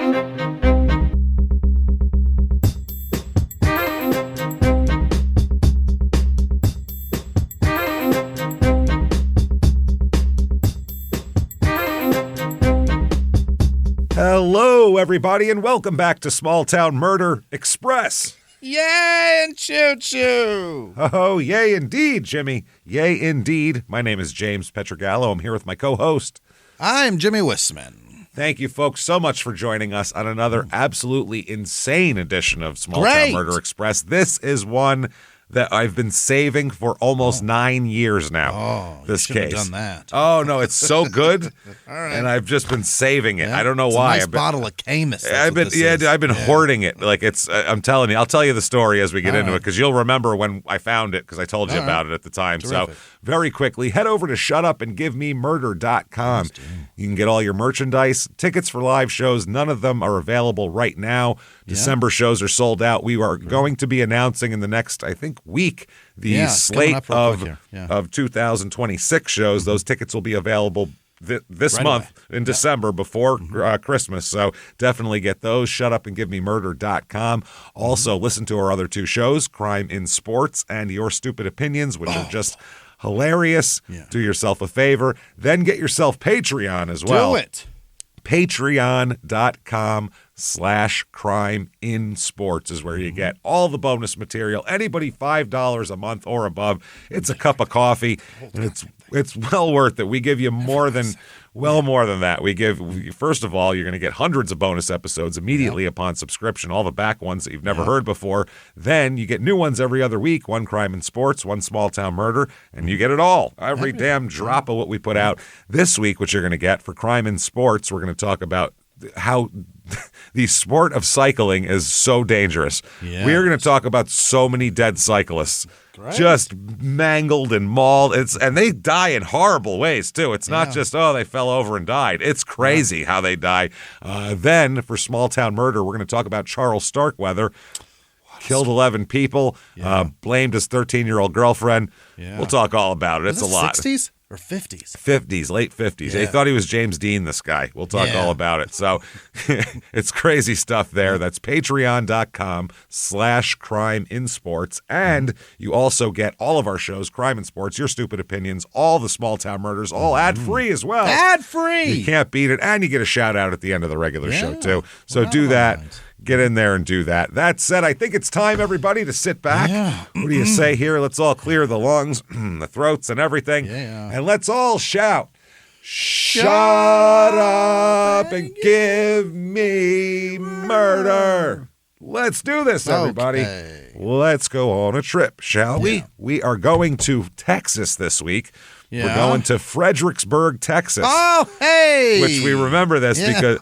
Hello, everybody, and welcome back to Small Town Murder Express. Yay and choo-choo! Oh, yay indeed, Jimmy. Yay indeed. My name is James Petrogallo. I'm here with my co-host. I'm Jimmy Wissman. Thank you, folks, so much for joining us on another absolutely insane edition of Small Town Murder Express. This is one that I've been saving for almost 9 years now. Oh, this you case. Have done that. Oh, no, it's so good. All right. And I've just been saving it. Yeah. I don't know it's why. A nice bottle of Camus. I've been hoarding it. Like I'm telling you, I'll tell you the story as we get into it, because you'll remember when I found it, because I told you about it at the time. Terrific. So very quickly, head over to shutupandgivememurder.com. You can get all your merchandise, tickets for live shows. None of them are available right now. December shows are sold out. We are going to be announcing in the next, I think, week, the slate of 2026 shows. Those tickets will be available this month in December before Christmas. So definitely get those. Shutupandgivememurder.com. Also, listen to our other two shows, Crime in Sports and Your Stupid Opinions, which are just hilarious. Do yourself a favor. Then get yourself Patreon as well. Do it. Patreon.com/CrimeInSports is where you get all the bonus material. Anybody $5 a month or above, it's a cup of coffee, and it's well worth it. We give you more than that. We give, first of all, you're going to get hundreds of bonus episodes immediately upon subscription, all the back ones that you've never heard before. Then you get new ones every other week, one Crime in Sports, one Small Town Murder, and you get it all. Every damn drop of what we put out. This week, what you're going to get for Crime in Sports, we're going to talk about how the sport of cycling is so dangerous. We're going to talk about so many dead cyclists. Just mangled and mauled. And they die in horrible ways, too. It's not just, they fell over and died. It's crazy how they die. Then, for Small Town Murder, we're going to talk about Charles Starkweather. Killed 11 people, blamed his 13-year-old girlfriend. We'll talk all about it. It's a lot. 60s or 50s? 50s, late 50s. They thought he was James Dean, this guy. We'll talk all about it. So it's crazy stuff there. That's patreon.com/CrimeInSports. And you also get all of our shows, Crime in Sports, Your Stupid Opinions, all the Small Town Murders, all ad-free as well. Ad-free! You can't beat it. And you get a shout-out at the end of the regular show, too. So do that. Get in there and do that. That said, I think it's time, everybody, to sit back. What do you say here? Let's all clear the lungs, the throats, and everything. And let's all shout, "Shut up and give me murder." Let's do this, everybody. Let's go on a trip, shall we? We are going to Texas this week. We're going to Fredericksburg, Texas. Oh, hey! Which we remember this because,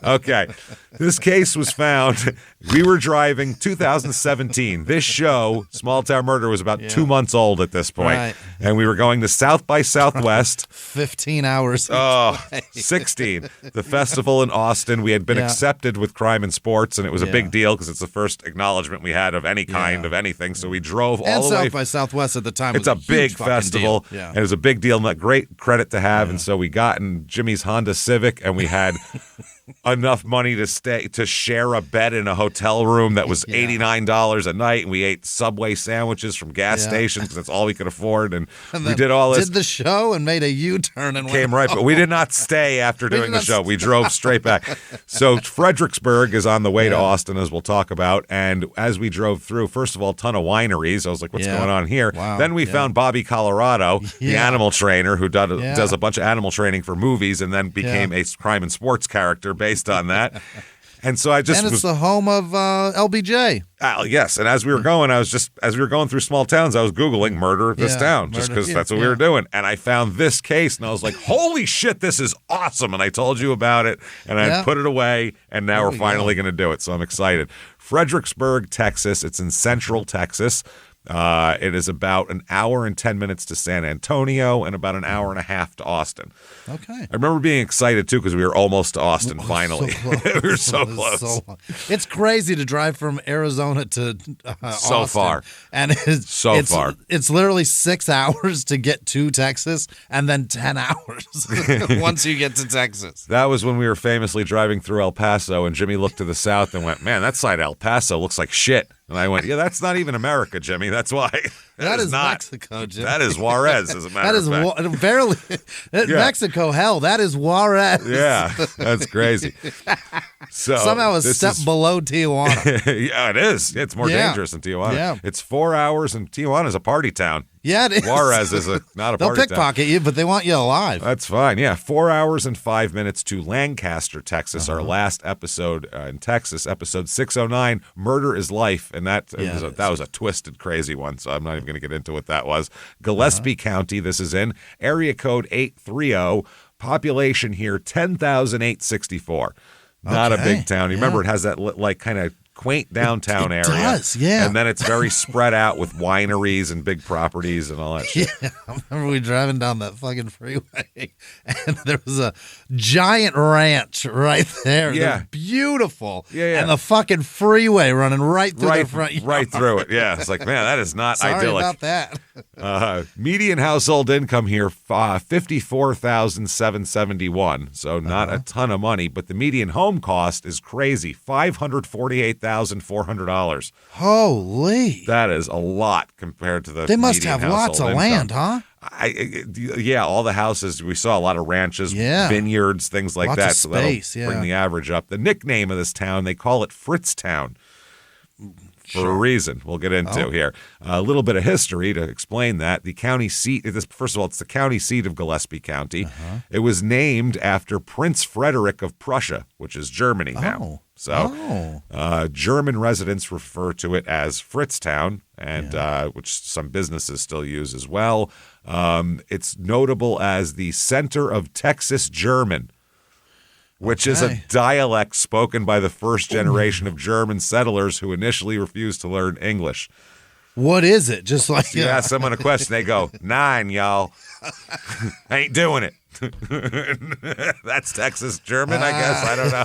this case was found. We were driving 2017. This show, Small Town Murder, was about 2 months old at this point. Right. And we were going to South by Southwest. 15 hours. 16. The festival in Austin. We had been accepted with Crime in Sports, and it was a big deal because it's the first acknowledgement we had of any kind of anything. So we drove all the way. And South by Southwest at the time was a big festival. And it was a big deal. And great credit to have. And so we got in Jimmy's Honda Civic, and we had enough money to share a bed in a hotel room that was $89 a night, and we ate Subway sandwiches from gas stations because that's all we could afford, and we did all this. Did the show and made a U-turn and came right, but we did not stay after doing the show. We drove straight back. So Fredericksburg is on the way to Austin, as we'll talk about, and as we drove through, first of all, a ton of wineries. I was like, what's going on here? Wow. Then we found Bobby Colorado, the animal trainer who does a bunch of animal training for movies and then became a Crime and Sports character based on that. And so and it's the home of LBJ. Yes, and as we were going, as we were going through small towns, I was Googling murder of this town, just because that's what we were doing. And I found this case, and I was like, holy shit, this is awesome. And I told you about it, and I put it away, and now we're finally going to do it. So I'm excited. Fredericksburg, Texas. It's in central Texas. It is about an hour and 10 minutes to San Antonio and about an hour and a half to Austin. Okay. I remember being excited, too, because we were almost to Austin, finally. We were so close. It's crazy to drive from Arizona to So Austin. far. And it's far. It's literally 6 hours to get to Texas and then 10 hours once you get to Texas. That was when we were famously driving through El Paso, and Jimmy looked to the south and went, man, that side of El Paso looks like shit. And I went, yeah, that's not even America, Jimmy. That's why. That is not Mexico, Jimmy. That is Juarez, as a matter of fact. That is barely Mexico. Hell, that is Juarez. Yeah, that's crazy. So somehow a step below Tijuana. Yeah, it is. It's more dangerous than Tijuana. Yeah. It's 4 hours, and Tijuana is a party town. Yeah, it is. Juarez is not a They'll party town. pickpocket you, but they want you alive. That's fine. Yeah, 4 hours and 5 minutes to Lancaster, Texas. Our last episode in Texas, episode 609, Murder is Life, and that was a twisted, crazy one. So I'm not even going to get into what that was. Gillespie County, this is in area code 830. Population here 10,864. Not a big town. You remember it has that like kind of quaint downtown area. It does, yeah. And then it's very spread out with wineries and big properties and all that shit. Yeah, I remember we driving down that fucking freeway, and there was a giant ranch right there. Yeah. They're beautiful. Yeah. And the fucking freeway running right through the front yard. Right through it. Yeah. It's like, man, that is not Sorry idyllic. about that. Median household income here, $54,771. So not a ton of money, but the median home cost is crazy, $548,400. Holy. That is a lot compared to the They must median have lots of household land, income. huh? Yeah, all the houses. We saw a lot of ranches, vineyards, things like Lots that. of So that'll space, bring the average up. The nickname of this town, they call it Fritztown. For a reason we'll get into here. A little bit of history to explain that. The county seat, first of all, it's the county seat of Gillespie County. It was named after Prince Frederick of Prussia, which is Germany now. So German residents refer to it as Fritztown, and which some businesses still use as well. It's notable as the center of Texas German, which is a dialect spoken by the first generation of German settlers who initially refused to learn English. What is it? Just like You ask someone a question, they go, 9, y'all. Ain't doing it. That's Texas German, I guess. I don't know.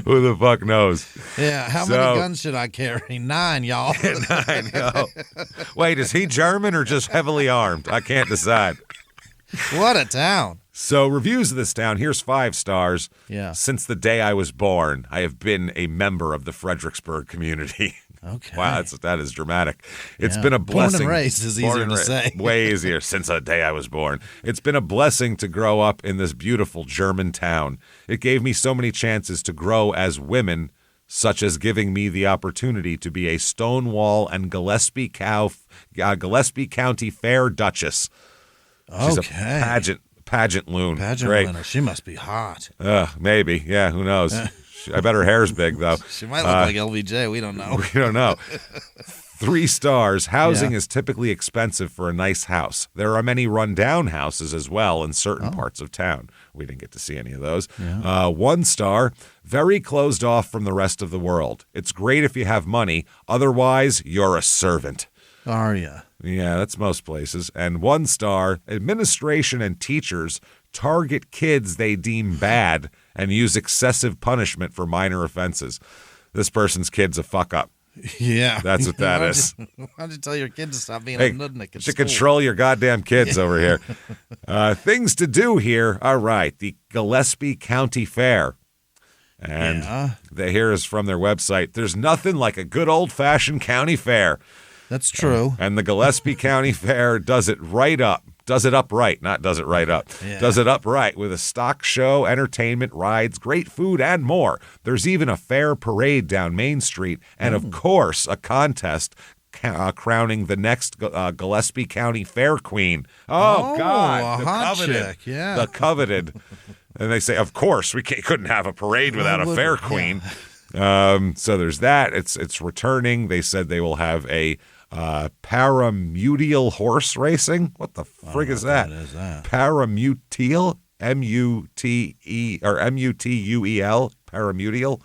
Who the fuck knows? Yeah, how many guns should I carry? 9, y'all. 9, y'all. Wait, is he German or just heavily armed? I can't decide. What a town. So reviews of this town, here's 5 stars. Yeah. Since the day I was born, I have been a member of the Fredericksburg community. Okay. Wow, that is dramatic. It's been a blessing. Born and raised is easier to say. Way easier since the day I was born. It's been a blessing to grow up in this beautiful German town. It gave me so many chances to grow as women, such as giving me the opportunity to be a Stonewall and Gillespie County Fair Duchess. She's a pageant loon. Great. Winner. She must be hot. Maybe. Yeah, who knows? I bet her hair's big, though. She might look like LBJ. We don't know. We don't know. 3 stars. Housing is typically expensive for a nice house. There are many run-down houses as well in certain parts of town. We didn't get to see any of those. Yeah. 1 star. Very closed off from the rest of the world. It's great if you have money. Otherwise, you're a servant. Are you? Yeah, that's most places. And 1 star, administration and teachers target kids they deem bad and use excessive punishment for minor offenses. This person's kid's a fuck up. Yeah. That's what that is. Why don't you tell your kid to stop being a nudnik at to school? control your goddamn kids over here. Things to do here. All right. The Gillespie County Fair. And here is from their website. There's nothing like a good old-fashioned county fair. That's true. And the Gillespie County Fair does it right up. Does it upright, not does it right up. Yeah. Does it upright with a stock show, entertainment, rides, great food, and more. There's even a fair parade down Main Street, and of course, a contest crowning the next Gillespie County Fair Queen. Oh God, a hot chick, yeah. The coveted. And they say, of course, we couldn't have a parade without a fair queen. Yeah. So there's that. It's returning. They said they will have a paramutial horse racing. What the frig is that? What is that? Paramutial, M-U-T-E or M-U-T-U-E-L, paramutial.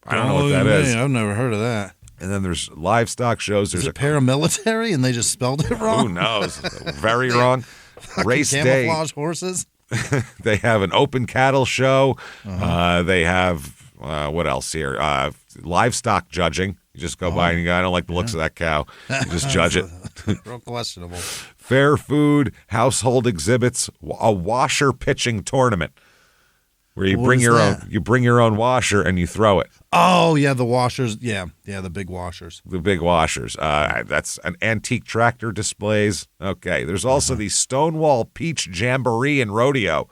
I don't know what that is. I've never heard of that. And then there's livestock shows. Is There's it paramilitary and they just spelled it wrong? who knows? Very wrong. Race day. Camouflage horses? They have an open cattle show. They have, what else here? Livestock judging. You just go by and you go, I don't like the looks of that cow. You just judge it. Real questionable. Fair food, household exhibits, a washer pitching tournament where you bring your own washer and you throw it. Oh, yeah, the washers. Yeah, the big washers. The big washers. That's an antique tractor displays. Okay. There's also the Stonewall Peach Jamboree and Rodeo.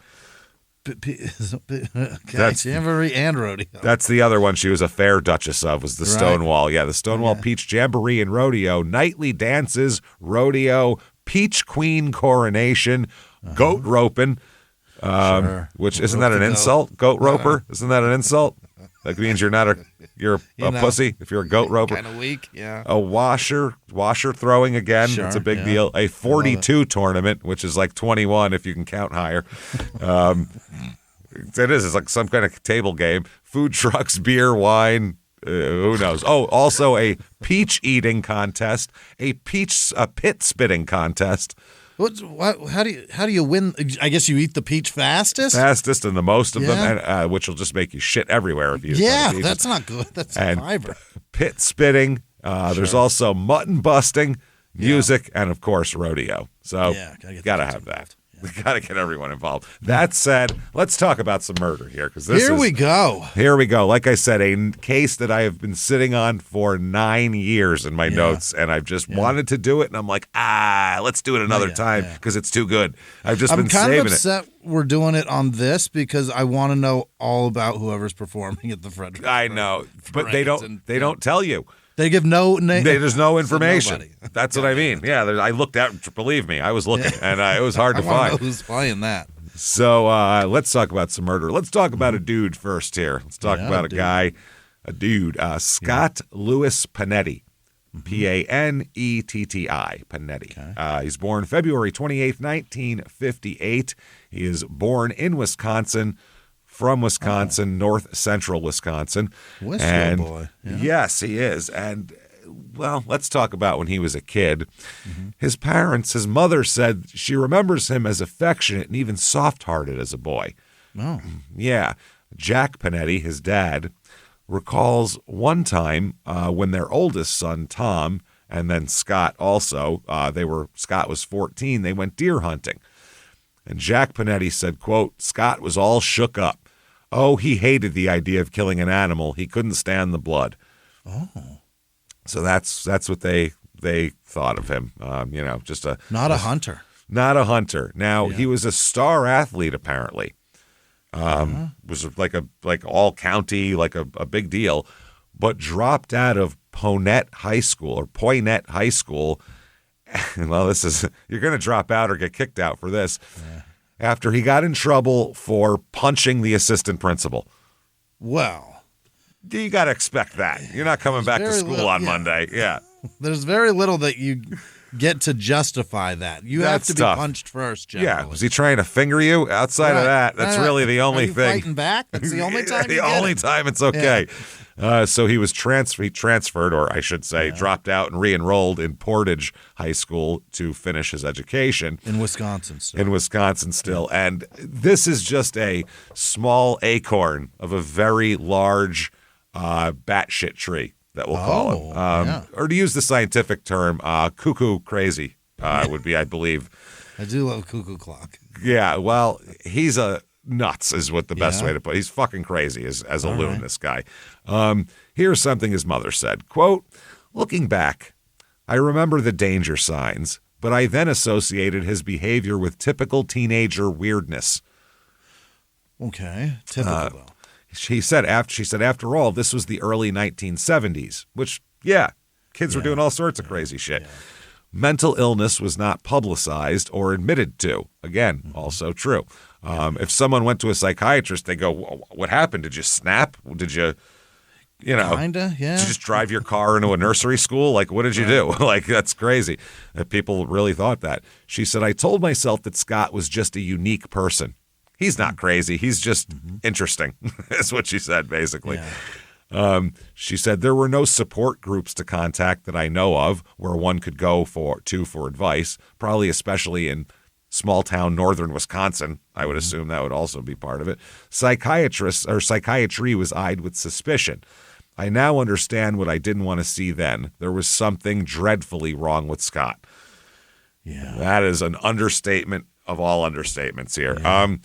That's Jamboree and Rodeo. That's the other one she was a fair duchess of, was the Stonewall. Yeah, the Stonewall Peach Jamboree and Rodeo, nightly dances, rodeo, Peach Queen coronation, goat roping, which isn't that an insult? Goat roper? Isn't that an insult? That means you're a pussy if you're a goat roper. Kind of weak, yeah. A washer throwing again. It's a big deal. A 42 tournament, which is like 21 if you can count higher. It is. It's like some kind of table game. Food trucks, beer, wine. Who knows? Oh, also a peach eating contest, a pit spitting contest. How do you win? I guess you eat the peach fastest. Fastest and the most of them, and, which will just make you shit everywhere if you. Yeah, that's not good. That's fiber. Pit spitting. There's also mutton busting, music, and of course rodeo. So gotta have that. We got to get everyone involved. That said, let's talk about some murder here. Here we go. Here we go. Like I said, a case that I have been sitting on for 9 years in my notes, and I've just wanted to do it, and I'm like, let's do it another time because it's too good. I've just been saving it. I'm kind of upset we're doing it on this because I want to know all about whoever's performing at the Fredericksburg. I know, but they don't tell you. They give no name. There's no information. That's what I mean. Yeah, I looked out. Believe me, I was looking, and it was hard to find. Know who's playing that? So let's talk about some murder. Let's talk about a dude first here. Let's talk about a dude, Scott Louis Panetti, Panetti, Panetti. Okay. He's born February 28th, 1958. He is born in Wisconsin. From Wisconsin, north central Wisconsin. Wistful boy. Yeah. Yes, he is. And, well, let's talk about when he was a kid. His mother said she remembers him as affectionate and even soft-hearted as a boy. Oh. Yeah. Jack Panetti, his dad, recalls one time when their oldest son, Tom, and then Scott also, Scott was 14, they went deer hunting. And Jack Panetti said, quote, Scott was all shook up. Oh, he hated the idea of killing an animal. He couldn't stand the blood. Oh. So that's what they thought of him. Just not a hunter. Not a hunter. Now, he was a star athlete, apparently. Was like all county, like a big deal, but dropped out of Poynette High School. Well, you're going to drop out or get kicked out for this. Yeah. After he got in trouble for punching the assistant principal. Well, you got to expect that. You're not coming back to school on Monday. Yeah. There's very little that you get to justify that. You have to be punched first, generally. Yeah. Was he trying to finger you? Outside of that, that's really the only thing. Fighting back? That's the only time the only time it's okay. Yeah. So he was transferred, or I should say, dropped out and re-enrolled in Portage High School to finish his education. In Wisconsin still. And this is just a small acorn of a very large batshit tree that we'll call him. Or to use the scientific term, cuckoo crazy would be, I believe. I do love cuckoo clock. Yeah, well, he's a nuts is what the best way to put it. He's fucking crazy as a loon, this guy. Here's something his mother said, quote, looking back, I remember the danger signs, but I then associated his behavior with typical teenager weirdness. Okay, typical though. She said, after all, this was the early 1970s, which, kids were doing all sorts of crazy shit. Yeah. Mental illness was not publicized or admitted to. Again, also true. If someone went to a psychiatrist, they go, what happened? Did you snap? Did you, Kinda, yeah. Did you just drive your car into a nursery school? Like, what did you do? Like, that's crazy. People really thought that. She said, I told myself that Scott was just a unique person. He's not crazy. He's just interesting, is what she said, basically. She said there were no support groups to contact that I know of where one could go for advice, probably especially in small town northern Wisconsin. I would assume that would also be part of it. Psychiatry was eyed with suspicion. I now understand what I didn't want to see then. There was something dreadfully wrong with Scott. Yeah. That is an understatement of all understatements here. Yeah.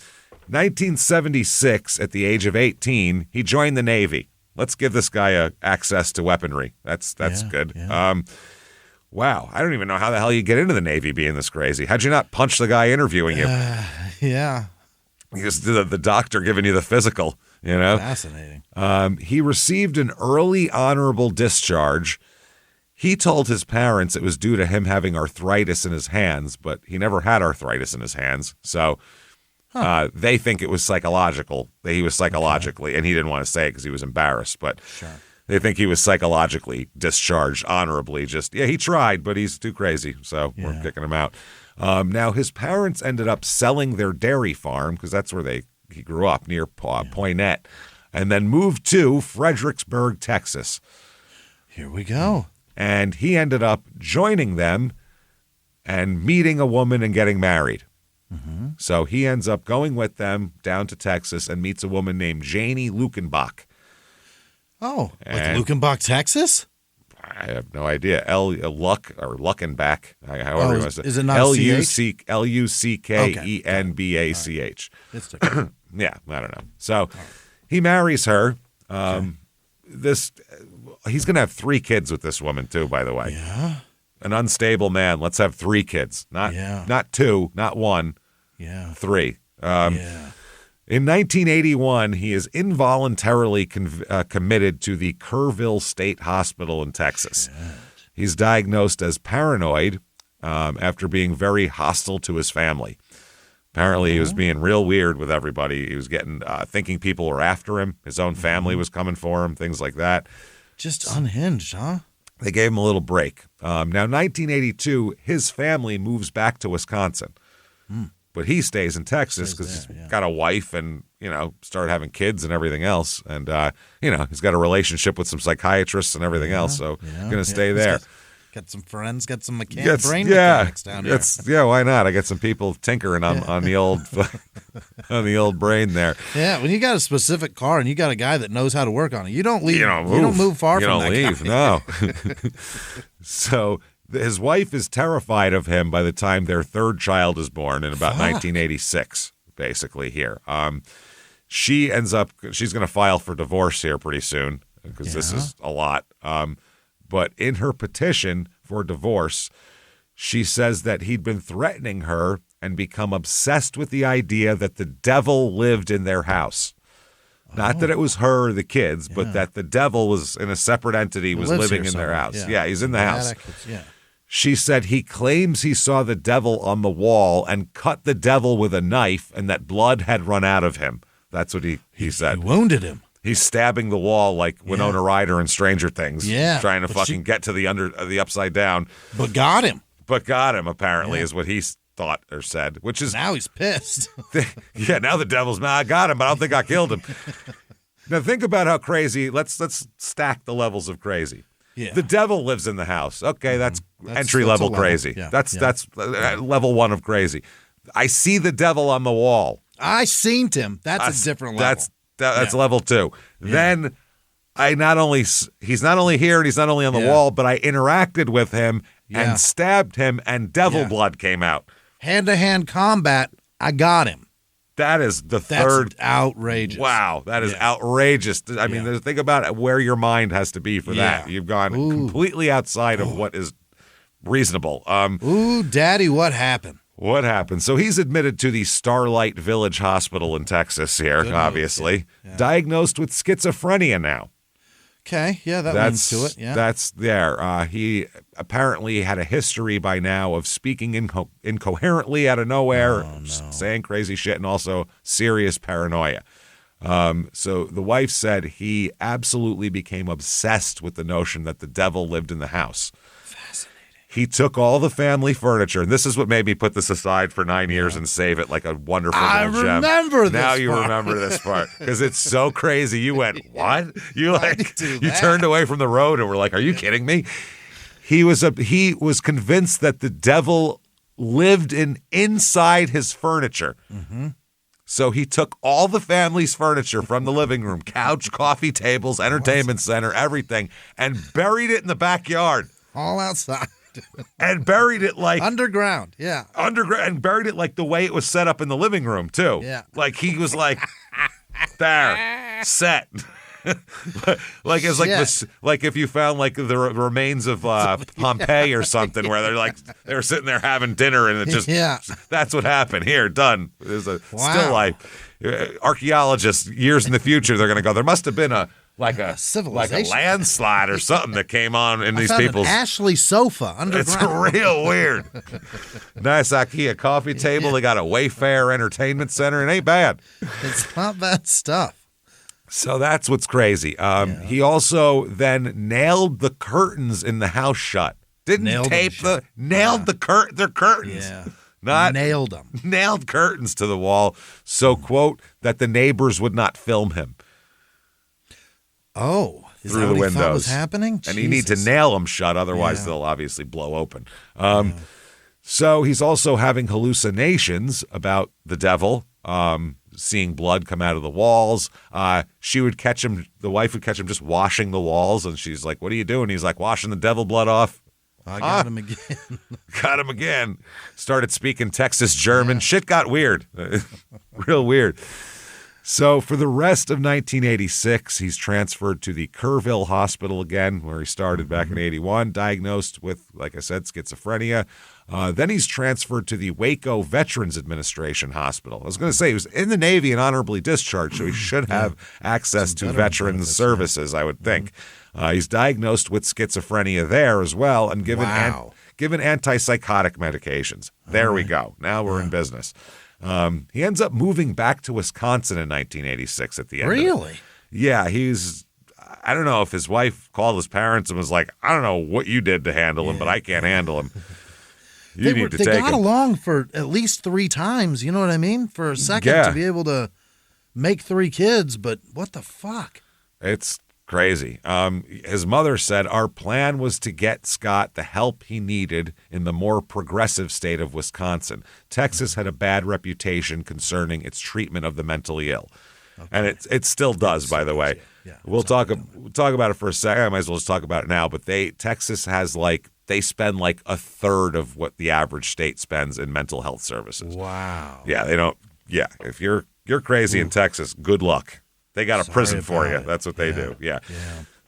1976, at the age of 18, he joined the Navy. Let's give this guy access to weaponry. That's good. Yeah. Wow, I don't even know how the hell you get into the Navy being this crazy. How'd you not punch the guy interviewing you? Yeah. Because the doctor giving you the physical, you know? Fascinating. He received an early honorable discharge. He told his parents it was due to him having arthritis in his hands, but he never had arthritis in his hands. So they think it was psychological, that he was psychologically, and he didn't want to say it because he was embarrassed, but they think he was psychologically discharged honorably. He tried, but he's too crazy, so we're kicking him out. Now, his parents ended up selling their dairy farm, because that's where he grew up, near Poinet, and then moved to Fredericksburg, Texas. Here we go. And he ended up joining them and meeting a woman and getting married. Mm-hmm. So he ends up going with them down to Texas and meets a woman named Janie Lukenbach. Oh, like Lukenbach, Texas? I have no idea. Luckenbach, however you want to say. Is it not Luckenbach? Right. It's different. Yeah, I don't know. So he marries her. He's going to have 3 kids with this woman too, by the way. Yeah. An unstable man. Let's have 3 kids. Not 2, not 1. Yeah. 3. In 1981, he is involuntarily committed to the Kerrville State Hospital in Texas. Shit. He's diagnosed as paranoid after being very hostile to his family. Apparently, he was being real weird with everybody. He was getting thinking people were after him. His own family was coming for him, things like that. Just unhinged, huh? They gave him a little break. Now, 1982, his family moves back to Wisconsin. But he stays in Texas because he's got a wife and, started having kids and everything else. And, he's got a relationship with some psychiatrists and everything else. So he's going to stay there. Got some friends, got some brain mechanics down here. Why not? I got some people tinkering on the old on the old brain there. Yeah, when you got a specific car and you got a guy that knows how to work on it, you don't leave. You don't move far from that guy. You don't leave, no. So his wife is terrified of him by the time their 3rd child is born in about 1986, basically here. She's going to file for divorce here pretty soon because this is a lot. But in her petition for divorce, she says that he'd been threatening her and become obsessed with the idea that the devil lived in their house. Not that it was her or the kids, but that the devil was in a separate entity, was living in their house. Yeah, he's in the house. She said he claims he saw the devil on the wall and cut the devil with a knife and that blood had run out of him. That's what he said. He wounded him. He's stabbing the wall like Winona Ryder in Stranger Things. Yeah. Trying to get to the upside down. But got him. Apparently, is what he thought or said, which is... Now he's pissed. Now the devil's mad. I got him, but I don't think I killed him. Now think about how crazy... Let's stack the levels of crazy. Yeah. The devil lives in the house. Okay, that's entry-level crazy. Yeah. That's level 1 of crazy. I see the devil on the wall. I seen him. That's a different level. That's level 2. Yeah. Then he's not only here and he's not only on the wall, but I interacted with him and stabbed him and devil blood came out. Hand-to-hand combat, I got him. That is third. Outrageous. Wow, that is outrageous. I mean, think about where your mind has to be for that. You've gone completely outside of what is reasonable. Daddy, what happened? What happened? So he's admitted to the Starlight Village Hospital in Texas here, obviously. Yeah. Diagnosed with schizophrenia now. Okay, that leads to it. Yeah. That's there. He apparently had a history by now of speaking incoherently out of nowhere, saying crazy shit, and also serious paranoia. So the wife said he absolutely became obsessed with the notion that the devil lived in the house. Fascinating. He took all the family furniture, and this is what made me put this aside for 9 years and save it like a wonderful little gem. I remember this Now you part. remember this part because it's so crazy. You went, what? You do you that? turned away from the road and were like, are you kidding me? He was convinced that the devil lived inside his furniture. Mm-hmm. So he took all the family's furniture from the living room, couch, coffee tables, entertainment center, everything, and buried it in the backyard. All outside. And buried it like Underground, yeah. underground, and buried it like the way it was set up in the living room too. Yeah. Like he was like, there, set. Like it's like Shit. this, like if you found like the remains of Pompeii or something, where they were sitting there having dinner, and it just that's what happened. Here, done. There's a still life. Archaeologists years in the future, they're gonna go. There must have been a civilization, landslide or something that came on in these people's. An Ashley sofa underground. It's real weird. Nice IKEA coffee table. They got a Wayfair entertainment center. It ain't bad. It's not bad stuff. So that's what's crazy. He also then nailed the curtains in the house shut. Didn't Nailed tape their curtains. Yeah. Not nailed them. Nailed curtains to the wall. So quote that the neighbors would not film him. Oh, is through that the what he windows. thought was happening? And you need to nail them shut, otherwise they'll obviously blow open. So he's also having hallucinations about the devil, seeing blood come out of the walls. She would catch him, the wife would catch him just washing the walls, and she's like, what are you doing? He's like, washing the devil blood off. I got him again. Got him again. Started speaking Texas German. Shit got weird. Real weird. So for the rest of 1986, he's transferred to the Kerrville Hospital again, where he started back in 81, diagnosed with, like I said, schizophrenia. Then he's transferred to the Waco Veterans Administration Hospital. I was going to say he was in the Navy and honorably discharged, so he should have access to veterans services, I would think. He's diagnosed with schizophrenia there as well and given antipsychotic medications. There we go. Now we're in business. He ends up moving back to Wisconsin in 1986 at the end. Really? Yeah, I don't know if his wife called his parents and was like, I don't know what you did to handle him, but I can't handle him. They got along for at least 3 times, you know what I mean? For a second to be able to make 3 kids, but what the fuck? It's crazy. His mother said, our plan was to get Scott the help he needed in the more progressive state of Wisconsin. Texas had a bad reputation concerning its treatment of the mentally ill. Okay. And it still does, by the way. Yeah, we'll talk about it for a second. I might as well just talk about it now. But Texas has they spend like a third of what the average state spends in mental health services. Wow. Yeah, they don't. Yeah, if you're crazy in Texas, good luck. They got a prison for you. That's what they do. Yeah.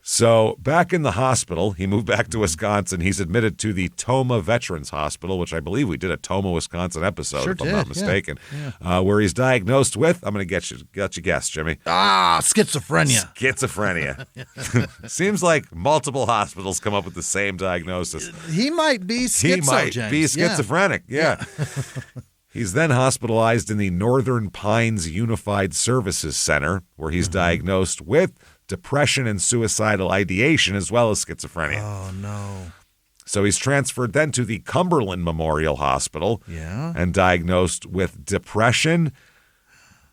So back in the hospital, he moved back to Wisconsin. He's admitted to the Tomah Veterans Hospital, which I believe we did a Tomah, Wisconsin episode, if I'm not mistaken, where he's diagnosed with, I'm going to get you guess, Jimmy. Schizophrenia. Schizophrenia. Seems like multiple hospitals come up with the same diagnosis. He might be schizophrenic. Yeah. He's then hospitalized in the Northern Pines Unified Services Center, where he's diagnosed with depression and suicidal ideation, as well as schizophrenia. Oh, no. So he's transferred then to the Cumberland Memorial Hospital and diagnosed with depression,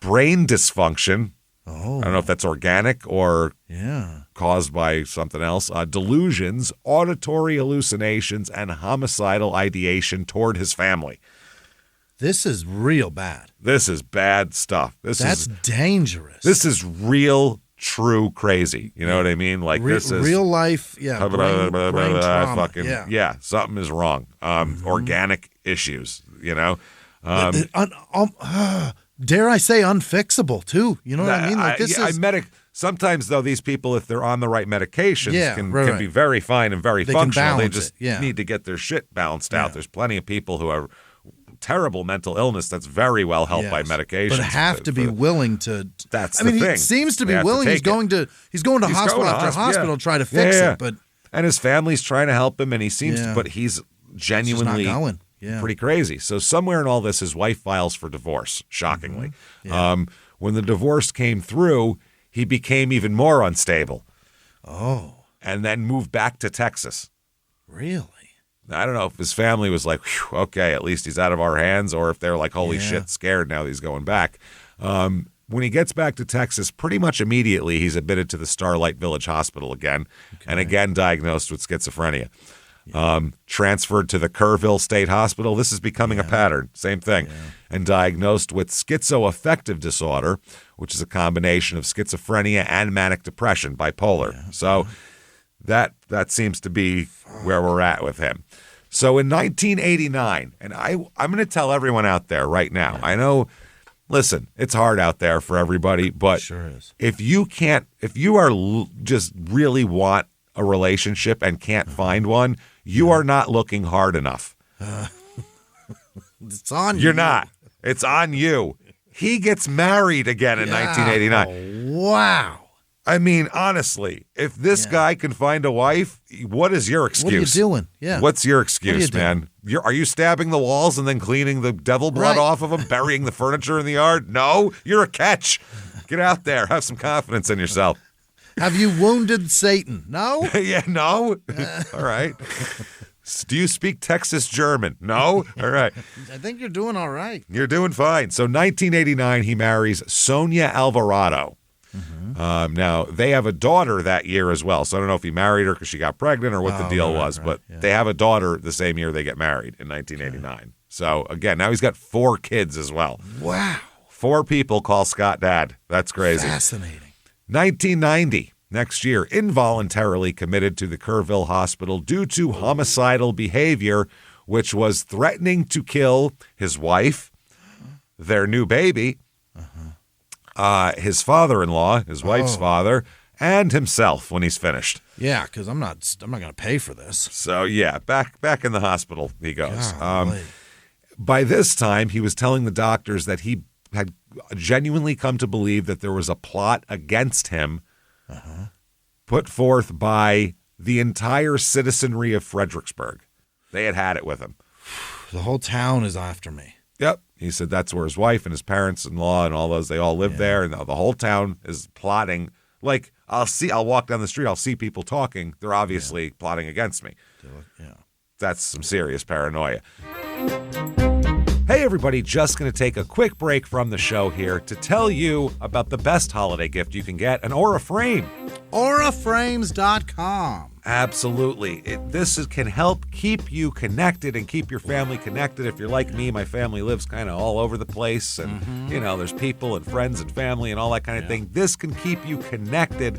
brain dysfunction. I don't know if that's organic or caused by something else. Delusions, auditory hallucinations, and homicidal ideation toward his family. This is real bad. This is bad stuff. That's dangerous. This is real, true crazy. You know what I mean? Like this is real life. Yeah. Brain trauma. Something is wrong. Organic issues. You know. Dare I say unfixable too? You know what I mean? Like sometimes though, these people, if they're on the right medications, can be very fine and very functional. They just need to get their shit balanced out. There's plenty of people who are terrible mental illness that's very well helped by medications, but have to be willing to. That's the thing. He seems to be willing. He's going to hospital after hospital to try to fix it. But and his family's trying to help him, and he seems to. But he's genuinely pretty crazy. So somewhere in all this, his wife files for divorce. Shockingly, when the divorce came through, he became even more unstable. Oh, and then moved back to Texas. Really? I don't know if his family was like, "Whew, okay, at least he's out of our hands," or if they're like, holy shit, scared now that he's going back. When he gets back to Texas, pretty much immediately he's admitted to the Starlight Village Hospital again, and again diagnosed with schizophrenia. Transferred to the Kerrville State Hospital. This is becoming a pattern. Same thing. And diagnosed with schizoaffective disorder, which is a combination of schizophrenia and manic depression, bipolar. So that seems to be where we're at with him. So in 1989, and I'm going to tell everyone out there right now, I know, listen, it's hard out there for everybody, but sure is. If you just really want a relationship and can't find one, you are not looking hard enough. It's on you. You're not. It's on you. He gets married again in 1989. Oh, wow. I mean, honestly, if this guy can find a wife, what is your excuse? What are you doing? Yeah. What's your excuse, man? Are you stabbing the walls and then cleaning the devil blood off of them, burying the furniture in the yard? No, you're a catch. Get out there. Have some confidence in yourself. Have you wounded Satan? No? Yeah, no? All right. Do you speak Texas German? No? All right. I think you're doing all right. You're doing fine. So 1989, he marries Sonia Alvarado. Now, they have a daughter that year as well. So I don't know if he married her because she got pregnant or what the deal was, but they have a daughter the same year they get married in 1989. Okay. So again, now he's got 4 kids as well. Wow. 4 people call Scott dad. That's crazy. Fascinating. 1990, next year, involuntarily committed to the Kerrville Hospital due to homicidal behavior, which was threatening to kill his wife, their new baby, his father-in-law, his wife's father, and himself when he's finished. Yeah, because I'm not going to pay for this. So yeah, back in the hospital he goes. By this time, he was telling the doctors that he had genuinely come to believe that there was a plot against him put forth by the entire citizenry of Fredericksburg. They had it with him. The whole town is after me. Yep. He said that's where his wife and his parents-in-law and all those, they all live there, and the whole town is plotting. Like, I'll walk down the street, I'll see people talking. They're obviously plotting against me. That's some serious paranoia. Hey, everybody, just going to take a quick break from the show here to tell you about the best holiday gift you can get, an Aura frame. AuraFrames.com. Absolutely. This can help keep you connected and keep your family connected. If you're like me, my family lives kind of all over the place, and there's people and friends and family and all that kind of thing. This can keep you connected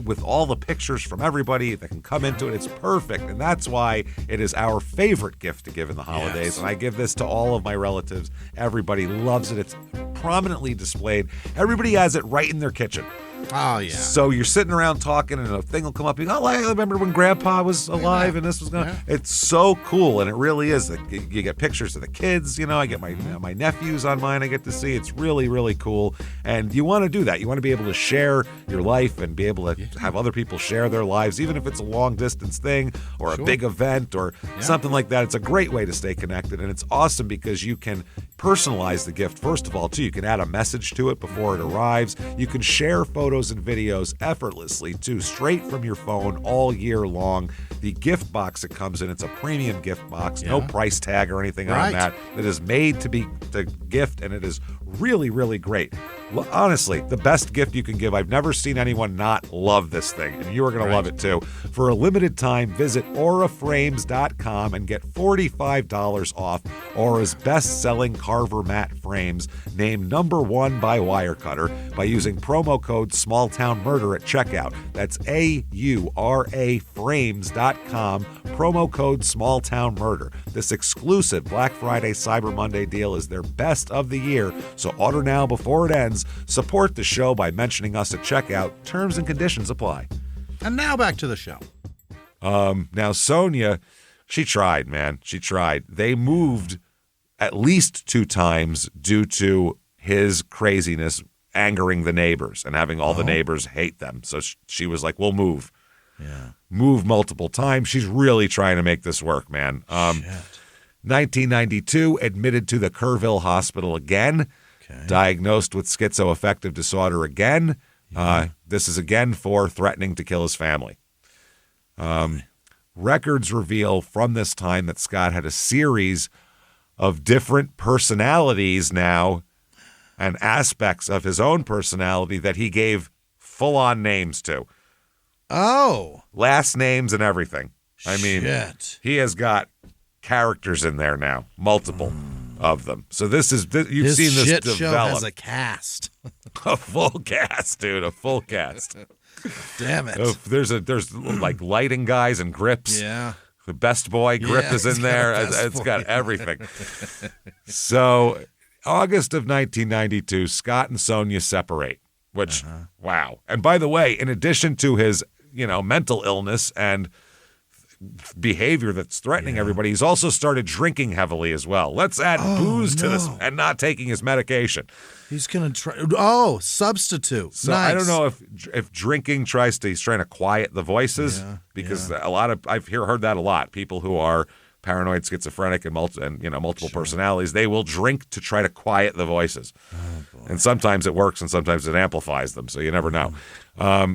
with all the pictures from everybody that can come into it. It's perfect, and that's why it is our favorite gift to give in the holidays. And I give this to all of my relatives. Everybody loves it. It's prominently displayed. Everybody has it right in their kitchen. Oh, yeah. So you're sitting around talking, and a thing will come up. You go, I remember when Grandpa was alive, and this was going. It's so cool, and it really is. You get pictures of the kids. I get my nephews on mine. I get to see. It's really, really cool, and you want to do that. You want to be able to share your life and be able to have other people share their lives, even if it's a long distance thing or a big event or something like that. It's a great way to stay connected, and it's awesome because you can personalize the gift. First of all, too, you can add a message to it before it arrives. You can share photos and videos effortlessly, too, straight from your phone all year long. The gift box it comes in, it's a premium gift box, no price tag or anything on that. It is made to be the gift, and it is really, really great. Honestly, the best gift you can give. I've never seen anyone not love this thing, and you are going to love it, too. For a limited time, visit AuraFrames.com and get $45 off Aura's best-selling Carver mat frames, named #1 by Wirecutter, by using promo code SmallTownMurder at checkout. That's AURA frames.com, promo code SmallTownMurder. This exclusive Black Friday Cyber Monday deal is their best of the year, so order now before it ends. Support the show by mentioning us at checkout. Terms and conditions apply. And now back to the show. Now, Sonia, she tried, man. She tried. They moved at least 2 times due to his craziness angering the neighbors and having all the neighbors hate them. So she was like, we'll move. Yeah. Move multiple times. She's really trying to make this work, man. 1992, admitted to the Kerrville Hospital again. Diagnosed with schizoaffective disorder again. This is again for threatening to kill his family. records reveal from this time that Scott had a series of different personalities now and aspects of his own personality that he gave full-on names to. Oh. Last names and everything. I mean, he has got characters in there now, multiple of them. So you've seen this shit develop. Show has a cast. A full cast, dude. A full cast. Damn it. There's like lighting guys and grips. Yeah. The best boy grip is in there. It's got everything. So August of 1992, Scott and Sonia separate, which, wow. And by the way, in addition to his, mental illness and behavior that's threatening everybody, he's also started drinking heavily as well. Let's add booze to this and not taking his medication. He's going to try. Substitute. So nice. I don't know if drinking he's trying to quiet the voices because I've heard that a lot. People who are paranoid, schizophrenic, and multiple personalities, they will drink to try to quiet the voices. And sometimes it works and sometimes it amplifies them. So you never know.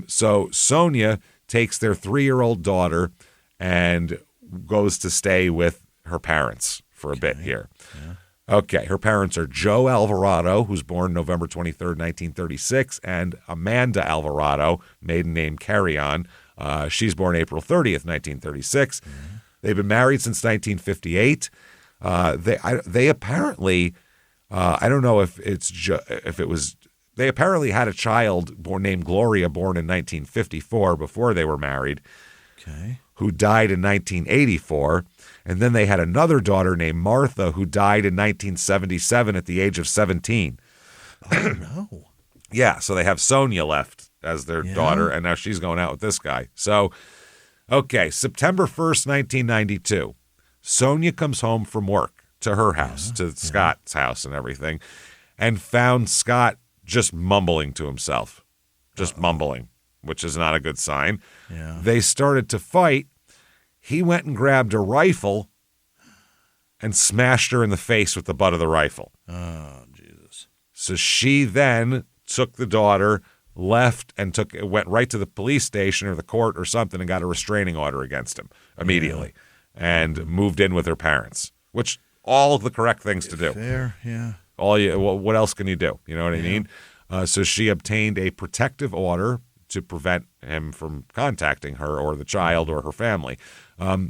So Sonia takes their 3-year-old daughter and goes to stay with her parents for a bit here. Yeah. Okay, her parents are Joe Alvarado, who's born November 23rd, 1936, and Amanda Alvarado, maiden name Carrion. She's born April 30th, 1936. Mm-hmm. They've been married since 1958. They apparently, I don't know if it was, they apparently had a child named Gloria, born in 1954, before they were married. Okay. Who died in 1984. And then they had another daughter named Martha who died in 1977 at the age of 17. Oh, no. Yeah, so they have Sonia left as their daughter, and now she's going out with this guy. So, okay, September 1st, 1992, Sonia comes home from work to her house, to Scott's house and everything, and found Scott just mumbling to himself. Just mumbling, which is not a good sign. Yeah. They started to fight. He went and grabbed a rifle and smashed her in the face with the butt of the rifle. Oh, Jesus. So she then took the daughter, left, and went right to the police station or the court or something and got a restraining order against him immediately and moved in with her parents, which all the correct things to do. Fair, yeah. What else can you do? You know what I mean? So she obtained a protective order to prevent him from contacting her or the child or her family.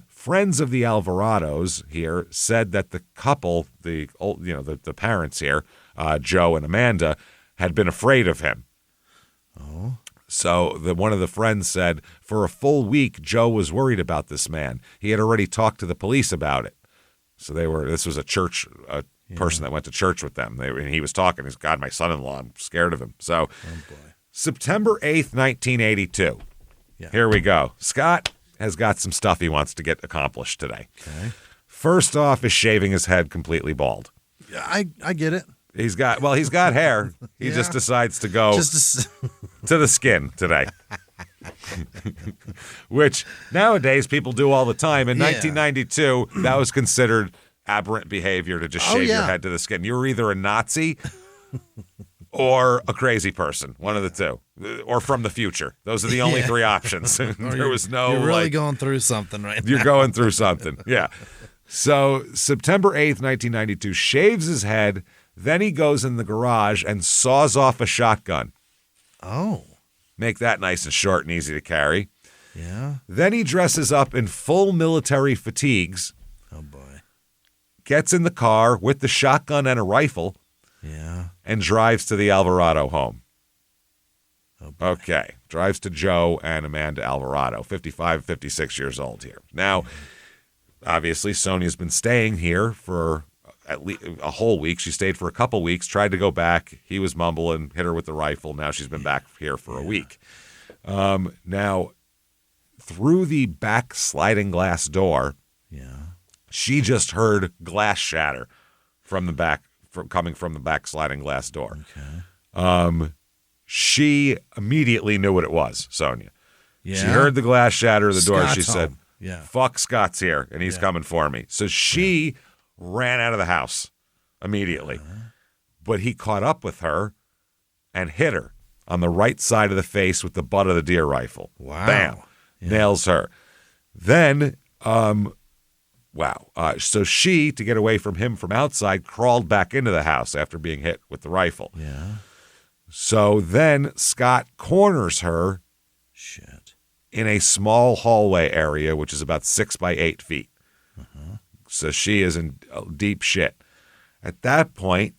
Friends of the Alvarados here said that the couple, the parents here, Joe and Amanda, had been afraid of him. Oh. So one of the friends said, for a full week, Joe was worried about this man. He had already talked to the police about it. So this was a person that went to church with them. And he was talking. He's, God, my son-in-law, I'm scared of him. So September 8th, 1982. Yeah. Here we go. Scott has got some stuff he wants to get accomplished today. Okay. First off is shaving his head completely bald. Yeah, I get it. He's got hair. He just decides to go to the skin today. Which nowadays people do all the time. In 1992, that was considered aberrant behavior to just shave your head to the skin. You were either a Nazi or a crazy person, one of the two, or from the future. Those are the only three options. There was no. You're really going through something right now. You're going through something, yeah. So September 8th, 1992, shaves his head. Then he goes in the garage and saws off a shotgun. Oh. Make that nice and short and easy to carry. Yeah. Then he dresses up in full military fatigues. Oh, boy. Gets in the car with the shotgun and a rifle. Yeah. And drives to the Alvarado home. Oh, boy. Okay. Drives to Joe and Amanda Alvarado, 55, 56 years old here. Now, obviously, Sonia's been staying here for at least a whole week. She stayed for a couple weeks, tried to go back. He was mumbling, hit her with the rifle. Now she's been back here for a week. Now, through the back sliding glass door, she just heard glass shatter from the back, coming from the back sliding glass door. Okay. She immediately knew what it was, Sonia. Yeah. She heard the glass shatter of the door. Scott's She said, home. fuck, Scott's here, and he's coming for me. So she ran out of the house immediately. But he caught up with her and hit her on the right side of the face with the butt of the deer rifle. Wow. Bam. Nails her. Then Wow. So she, to get away from him from outside, crawled back into the house after being hit with the rifle. Yeah. So then Scott corners her Shit. in a small hallway area, which is about 6 by 8 feet. So she is in deep shit. At that point,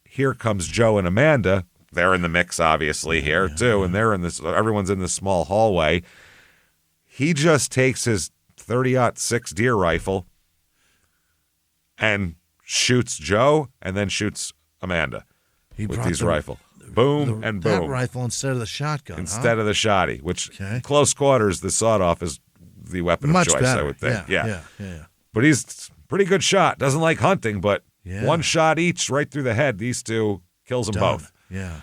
here comes Joe and Amanda. They're in the mix, obviously, here too, and they're in this. Everyone's in this small hallway. He just takes his 30-06 deer rifle and shoots Joe, and then shoots Amanda with his rifle. Boom and boom. That rifle instead of the shotgun. Instead of the shotty, which close quarters, the sawed-off is the weapon Much of choice, better. I would think. Yeah. But he's a pretty good shot. Doesn't like hunting, but one shot each right through the head. These two kills them both. Yeah.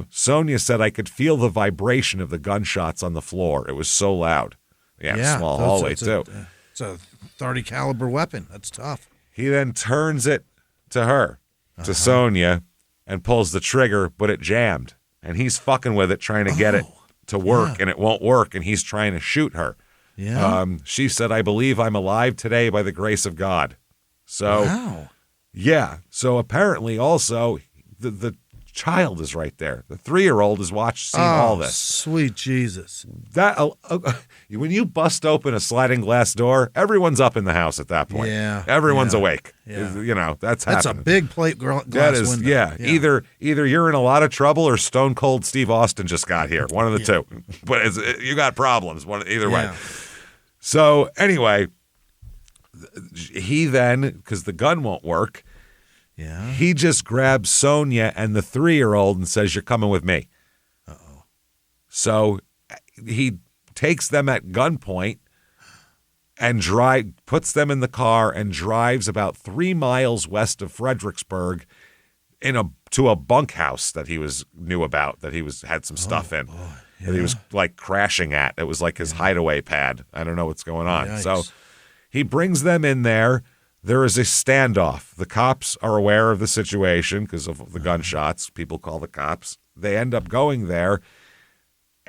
Sonia said, I could feel the vibration of the gunshots on the floor. It was so loud. Yeah, small hallway, too. It's a 30 caliber weapon. That's tough. He then turns it to her, to Sonia, and pulls the trigger, but it jammed. And he's fucking with it, trying to get it to work, and it won't work, and he's trying to shoot her. Yeah. She said, I believe I'm alive today by the grace of God. So, yeah. So apparently also, the child is right there. The 3-year-old has seen all this. Sweet Jesus. That when you bust open a sliding glass door, everyone's up in the house at that point. Yeah. Everyone's awake. Yeah. You know, that's a big plate glass window. Yeah. Either you're in a lot of trouble or Stone Cold Steve Austin just got here. One of the two. But you got problems. Either way. So anyway, he then, because the gun won't work, he just grabs Sonia and the 3-year-old and says, you're coming with me. Uh-oh. So he takes them at gunpoint and puts them in the car and drives about 3 miles west of Fredericksburg to a bunkhouse that he knew about, that he had some stuff in. That he was like crashing at. It was like his hideaway pad. I don't know what's going on. Yikes. So he brings them in there. There is a standoff. The cops are aware of the situation because of the gunshots. People call the cops. They end up going there.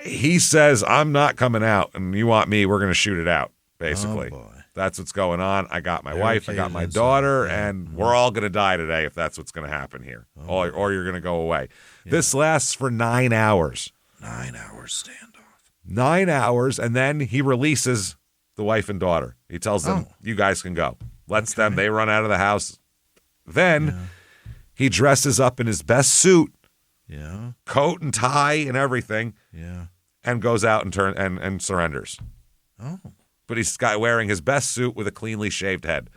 He says, I'm not coming out, and you want me, we're going to shoot it out, basically. Oh, boy. That's what's going on. I got my wife, I got my daughter, and we're all going to die today if that's what's going to happen here, or you're going to go away. This lasts for 9 hours. 9 hours standoff. 9 hours, and then he releases the wife and daughter. He tells them, you guys can go. Lets them, they run out of the house. Then he dresses up in his best suit, coat and tie and everything, and goes out and surrenders. Oh. But he's wearing his best suit with a cleanly shaved head.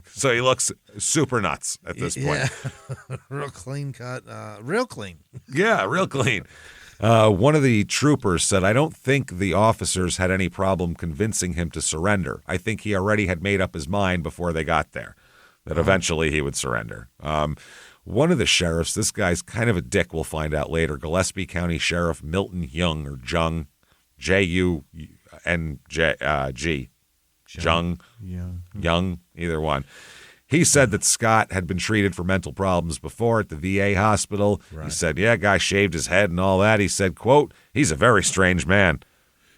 So he looks super nuts at this point. Real clean cut. Real clean. Yeah, real clean. One of the troopers said, I don't think the officers had any problem convincing him to surrender. I think he already had made up his mind before they got there, that eventually he would surrender. One of the sheriffs, this guy's kind of a dick, we'll find out later, Gillespie County Sheriff Milton Young, or Jung, J-U-N-G, Young, either one. He said that Scott had been treated for mental problems before at the VA hospital. Right. He said, guy shaved his head and all that. He said, quote, he's a very strange man.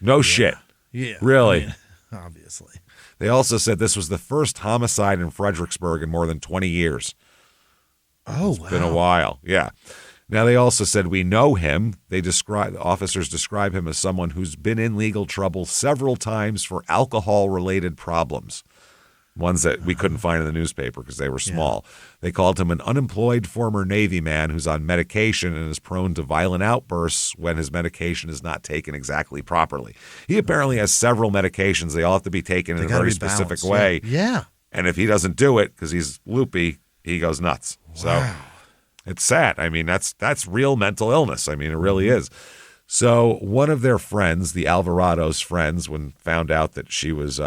No shit. Yeah. Really. I mean, obviously. They also said this was the first homicide in Fredericksburg in more than 20 years. Oh, It's been a while. Yeah. Now, they also said, we know him. Officers describe him as someone who's been in legal trouble several times for alcohol-related problems. Ones that we couldn't find in the newspaper because they were small. They called him an unemployed former Navy man who's on medication and is prone to violent outbursts when his medication is not taken exactly properly. He apparently has several medications. They all have to be taken in a very specific way. Yeah. And if he doesn't do it because he's loopy, he goes nuts. Wow. So it's sad. I mean, that's real mental illness. I mean, it really is. So one of their friends, the Alvarado's friends, when found out that she was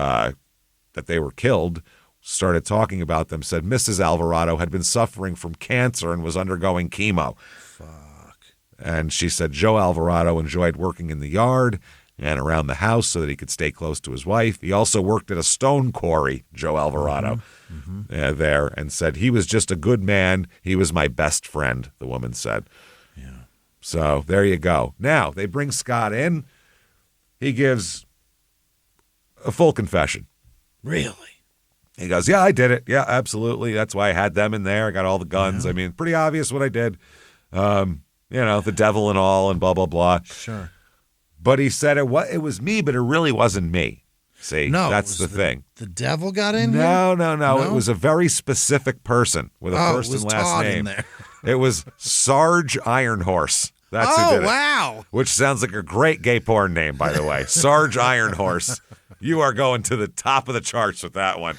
that they were killed, started talking about them, said Mrs. Alvarado had been suffering from cancer and was undergoing chemo. Fuck. And she said Joe Alvarado enjoyed working in the yard and around the house so that he could stay close to his wife. He also worked at a stone quarry, Joe Alvarado, there, and said he was just a good man. He was my best friend, the woman said. Yeah. So there you go. Now, they bring Scott in. He gives a full confession. Really? He goes, yeah, I did it. Yeah, absolutely. That's why I had them in there. I got all the guns. I mean, pretty obvious what I did. The devil and all and blah, blah, blah. Sure. But he said it was me, but it really wasn't me. See, no, that's the thing. The devil got in here? No. No. It was a very specific person with a first and last Todd name. In there. It was Sarge Ironhorse. That's who did it. Wow. Which sounds like a great gay porn name, by the way. Sarge Ironhorse. You are going to the top of the charts with that one.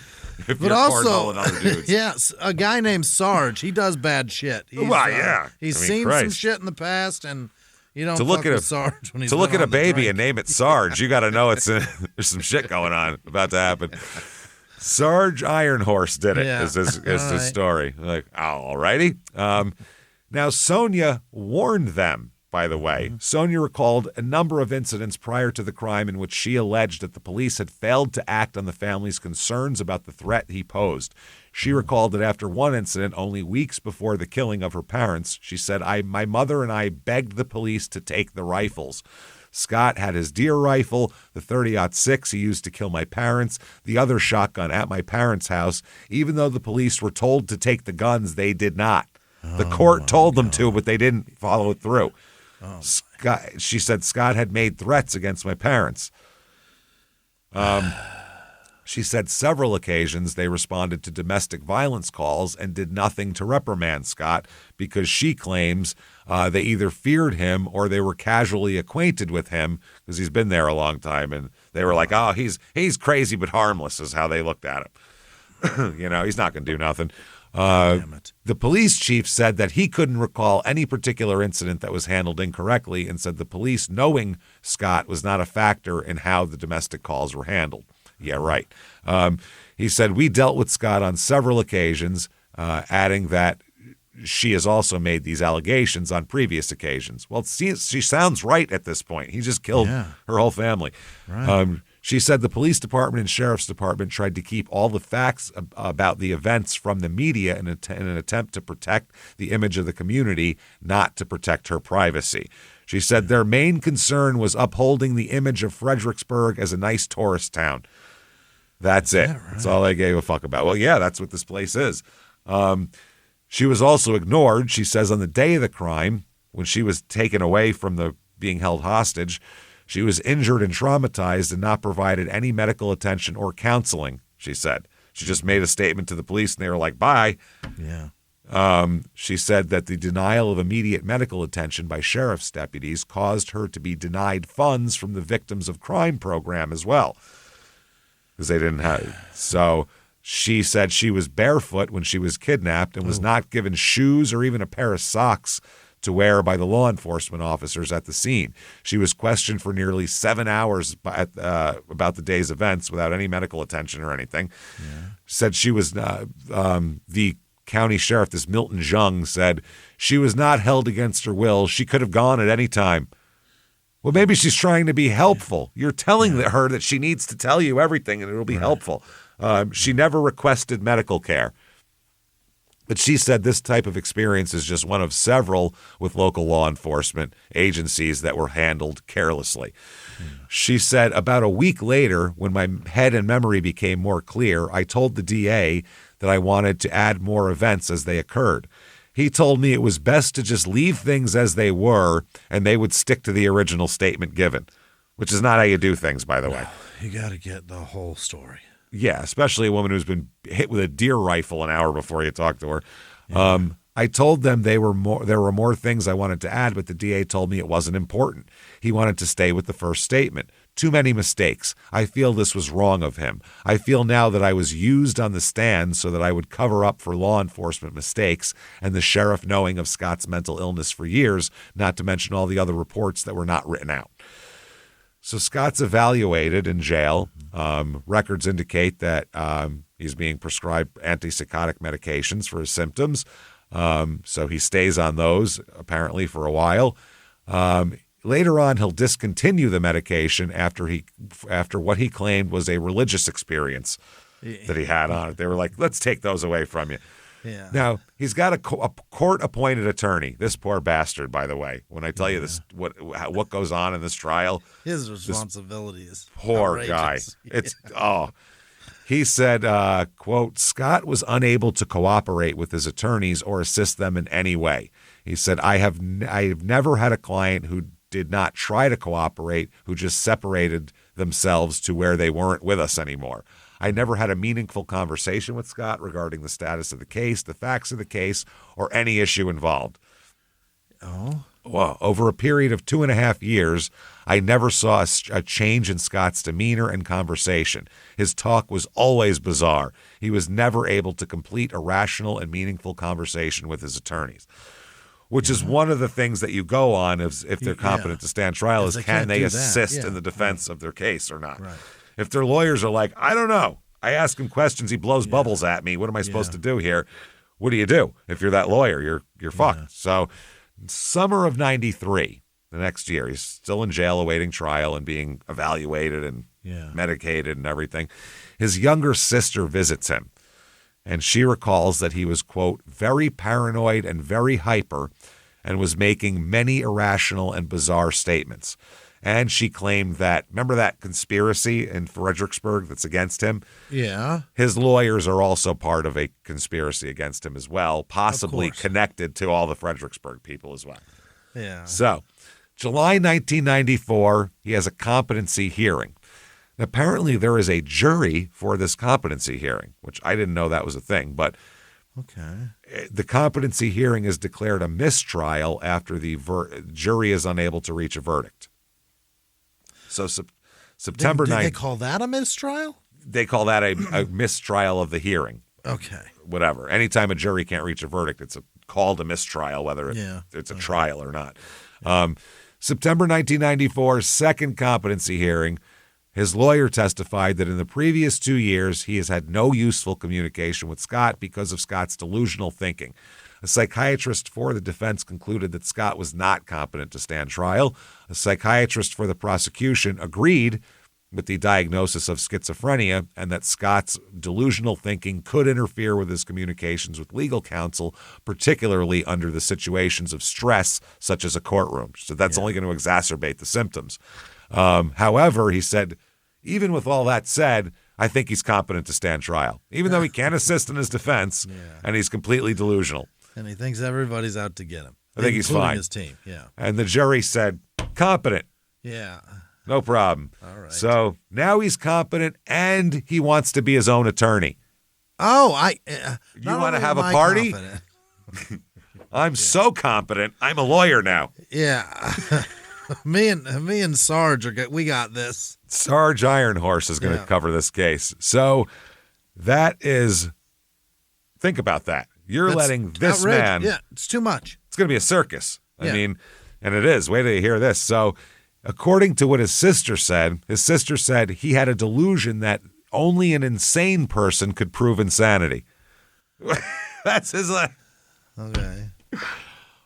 If but you're also, other dudes. yes, a guy named Sarge, he does bad shit. He's seen some shit in the past, and you don't fuck with Sarge when he's to look at a baby drink. and name it Sarge. You got to know there's some shit going on about to happen. Sarge Ironhorse did it. Is his story? Like, all righty. Now Sonia warned them. By the way, Sonia recalled a number of incidents prior to the crime in which she alleged that the police had failed to act on the family's concerns about the threat he posed. She recalled that after one incident, only weeks before the killing of her parents, she said, my mother and I begged the police to take the rifles. Scott had his deer rifle, the 30-06 he used to kill my parents, the other shotgun at my parents' house. Even though the police were told to take the guns, they did not. The court told them to, but they didn't follow it through. She said Scott had made threats against my parents. She said several occasions they responded to domestic violence calls and did nothing to reprimand Scott because she claims they either feared him or they were casually acquainted with him because he's been there a long time, and they were like, oh, he's crazy but harmless is how they looked at him. He's not going to do nothing. The police chief said that he couldn't recall any particular incident that was handled incorrectly and said the police knowing Scott was not a factor in how the domestic calls were handled. Yeah, right. He said, we dealt with Scott on several occasions, adding that she has also made these allegations on previous occasions. Well, she sounds right at this point. He just killed her whole family. Right. She said the police department and sheriff's department tried to keep all the facts about the events from the media in an attempt to protect the image of the community, not to protect her privacy. She said their main concern was upholding the image of Fredericksburg as a nice tourist town. That's it. Right? That's all they gave a fuck about. Well, yeah, that's what this place is. She was also ignored, she says, on the day of the crime, when she was taken away from being held hostage. She was injured and traumatized and not provided any medical attention or counseling, she said. She just made a statement to the police and they were like, bye. Yeah. She said that the denial of immediate medical attention by sheriff's deputies caused her to be denied funds from the Victims of Crime program as well. Because they didn't have. So she said she was barefoot when she was kidnapped and was not given shoes or even a pair of socks to wear by the law enforcement officers at the scene. She was questioned for nearly 7 hours about the day's events without any medical attention or anything. Yeah. Said she was the county sheriff, this Milton Jung, said she was not held against her will. She could have gone at any time. Well, maybe she's trying to be helpful. You're telling her that she needs to tell you everything and it'll be helpful. She never requested medical care. But she said this type of experience is just one of several with local law enforcement agencies that were handled carelessly. She said, about a week later, when my head and memory became more clear, I told the DA that I wanted to add more events as they occurred. He told me it was best to just leave things as they were and they would stick to the original statement given, which is not how you do things, by the way. You got to get the whole story. Yeah, especially a woman who's been hit with a deer rifle an hour before you talk to her. Yeah. I told them there were more things I wanted to add, but the DA told me it wasn't important. He wanted to stay with the first statement. Too many mistakes. I feel this was wrong of him. I feel now that I was used on the stand so that I would cover up for law enforcement mistakes and the sheriff knowing of Scott's mental illness for years, not to mention all the other reports that were not written out. So Scott's evaluated in jail. Records indicate that he's being prescribed antipsychotic medications for his symptoms. So he stays on those apparently for a while. Later on, he'll discontinue the medication after what he claimed was a religious experience that he had on it. They were like, let's take those away from you. Yeah. Now, he's got a court-appointed attorney. This poor bastard, by the way. When I tell you this, what goes on in this trial. His responsibility is poor outrageous. guy. It's He said, quote, Scott was unable to cooperate with his attorneys or assist them in any way. He said, I have never had a client who did not try to cooperate, who just separated themselves to where they weren't with us anymore. I never had a meaningful conversation with Scott regarding the status of the case, the facts of the case, or any issue involved. Oh. Well, over a period of 2.5 years, I never saw a change in Scott's demeanor and conversation. His talk was always bizarre. He was never able to complete a rational and meaningful conversation with his attorneys, which is one of the things that you go on if they're competent to stand trial is can they assist in the defense of their case or not. Right. If their lawyers are like, I don't know, I ask him questions, he blows bubbles at me, what am I supposed to do here? What do you do? If you're that lawyer, you're fucked. So summer of 93, the next year, he's still in jail awaiting trial and being evaluated and medicated and everything. His younger sister visits him, and she recalls that he was, quote, very paranoid and very hyper and was making many irrational and bizarre statements. And she claimed that, remember that conspiracy in Fredericksburg that's against him? Yeah. His lawyers are also part of a conspiracy against him as well, possibly connected to all the Fredericksburg people as well. Yeah. So, July 1994, he has a competency hearing. Apparently, there is a jury for this competency hearing, which I didn't know that was a thing, but the competency hearing is declared a mistrial after the jury is unable to reach a verdict. So September 9th. Did they call that a mistrial? They call that a mistrial of the hearing. Okay. Whatever. Anytime a jury can't reach a verdict, it's called a mistrial, whether it's a trial or not. September 1994, second competency hearing. His lawyer testified that in the previous 2 years, he has had no useful communication with Scott because of Scott's delusional thinking. A psychiatrist for the defense concluded that Scott was not competent to stand trial. A psychiatrist for the prosecution agreed with the diagnosis of schizophrenia and that Scott's delusional thinking could interfere with his communications with legal counsel, particularly under the situations of stress, such as a courtroom. So that's only going to exacerbate the symptoms. However, he said, even with all that said, I think he's competent to stand trial, even though he can't assist in his defense and he's completely delusional. And he thinks everybody's out to get him. I think he's fine. His team, And the jury said, competent. Yeah. No problem. All right. So now he's competent and he wants to be his own attorney. Oh, you want to have a party? I'm so competent. I'm a lawyer now. Yeah. me and Sarge we got this. Sarge Ironhorse is going to cover this case. So that is, think about that. That's letting this outrageous. man. Yeah, it's too much. It's going to be a circus. I mean, and it is. Wait till you hear this. So, according to what his sister said he had a delusion that only an insane person could prove insanity. That's his. Okay.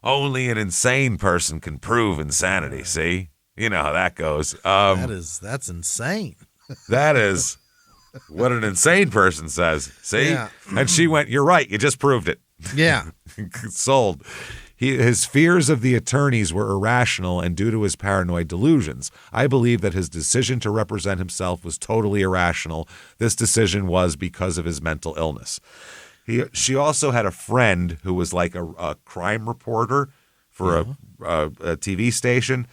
Only an insane person can prove insanity. See, you know how that goes. That's insane. That is what an insane person says. See? Yeah. And she went, you're right. You just proved it. Yeah. Sold. His fears of the attorneys were irrational and due to his paranoid delusions. I believe that his decision to represent himself was totally irrational. This decision was because of his mental illness. She also had a friend who was like a crime reporter for a TV station.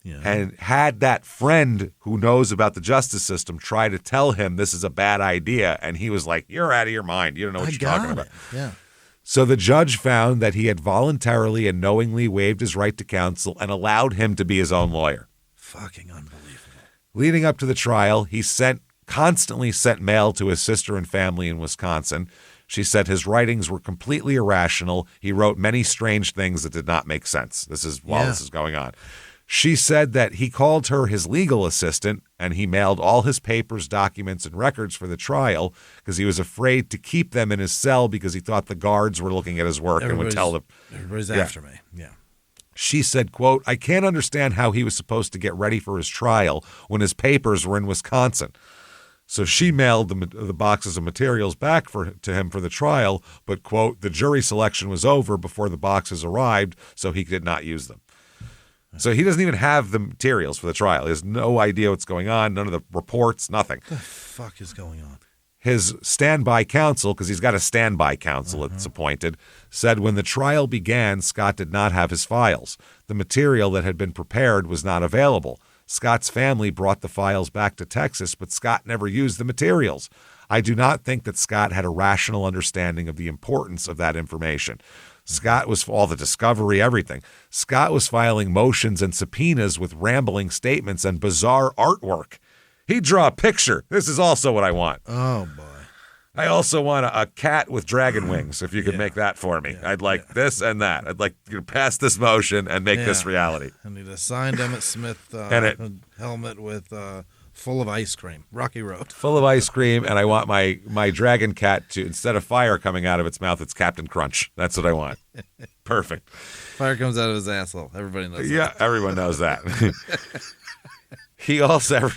Yeah. And had that friend who knows about the justice system try to tell him this is a bad idea, and he was like, you're out of your mind. You don't know what you're talking about. Yeah. So the judge found that he had voluntarily and knowingly waived his right to counsel and allowed him to be his own lawyer. Fucking unbelievable. Leading up to the trial, he constantly sent mail to his sister and family in Wisconsin. She said his writings were completely irrational. He wrote many strange things that did not make sense. This is while this is going on. She said that he called her his legal assistant and he mailed all his papers, documents, and records for the trial because he was afraid to keep them in his cell because he thought the guards were looking at his work and would tell them. Everybody's after me. Yeah. She said, quote, I can't understand how he was supposed to get ready for his trial when his papers were in Wisconsin. So she mailed the boxes of materials back to him for the trial, but, quote, the jury selection was over before the boxes arrived, so he did not use them. So he doesn't even have the materials for the trial. He has no idea what's going on, none of the reports, nothing. What the fuck is going on? His standby counsel, because he's got a standby counsel that's appointed, said when the trial began, Scott did not have his files. The material that had been prepared was not available. Scott's family brought the files back to Texas, but Scott never used the materials. I do not think that Scott had a rational understanding of the importance of that information. Scott was all the discovery, everything. Scott was filing motions and subpoenas with rambling statements and bizarre artwork. He'd draw a picture. This is also what I want. Oh, boy. I also want a cat with dragon wings, if you could make that for me. I'd like this and that. I'd like you to pass this motion and make this reality. I need a signed Emmett Smith helmet with full of ice cream. Rocky Road. Full of ice cream, and I want my dragon cat to, instead of fire coming out of its mouth, it's Captain Crunch. That's what I want. Perfect. Fire comes out of his asshole. Everybody knows that. Yeah, everyone knows that. He also,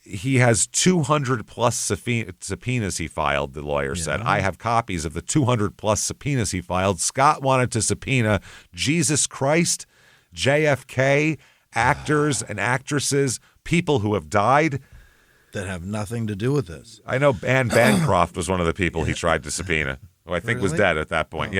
he has 200 plus subpoenas he filed, the lawyer said. I have copies of the 200 plus subpoenas he filed. Scott wanted to subpoena Jesus Christ, JFK, actors and actresses, people who have died. That have nothing to do with this. I know Anne Bancroft was one of the people he tried to subpoena, who I think was dead at that point.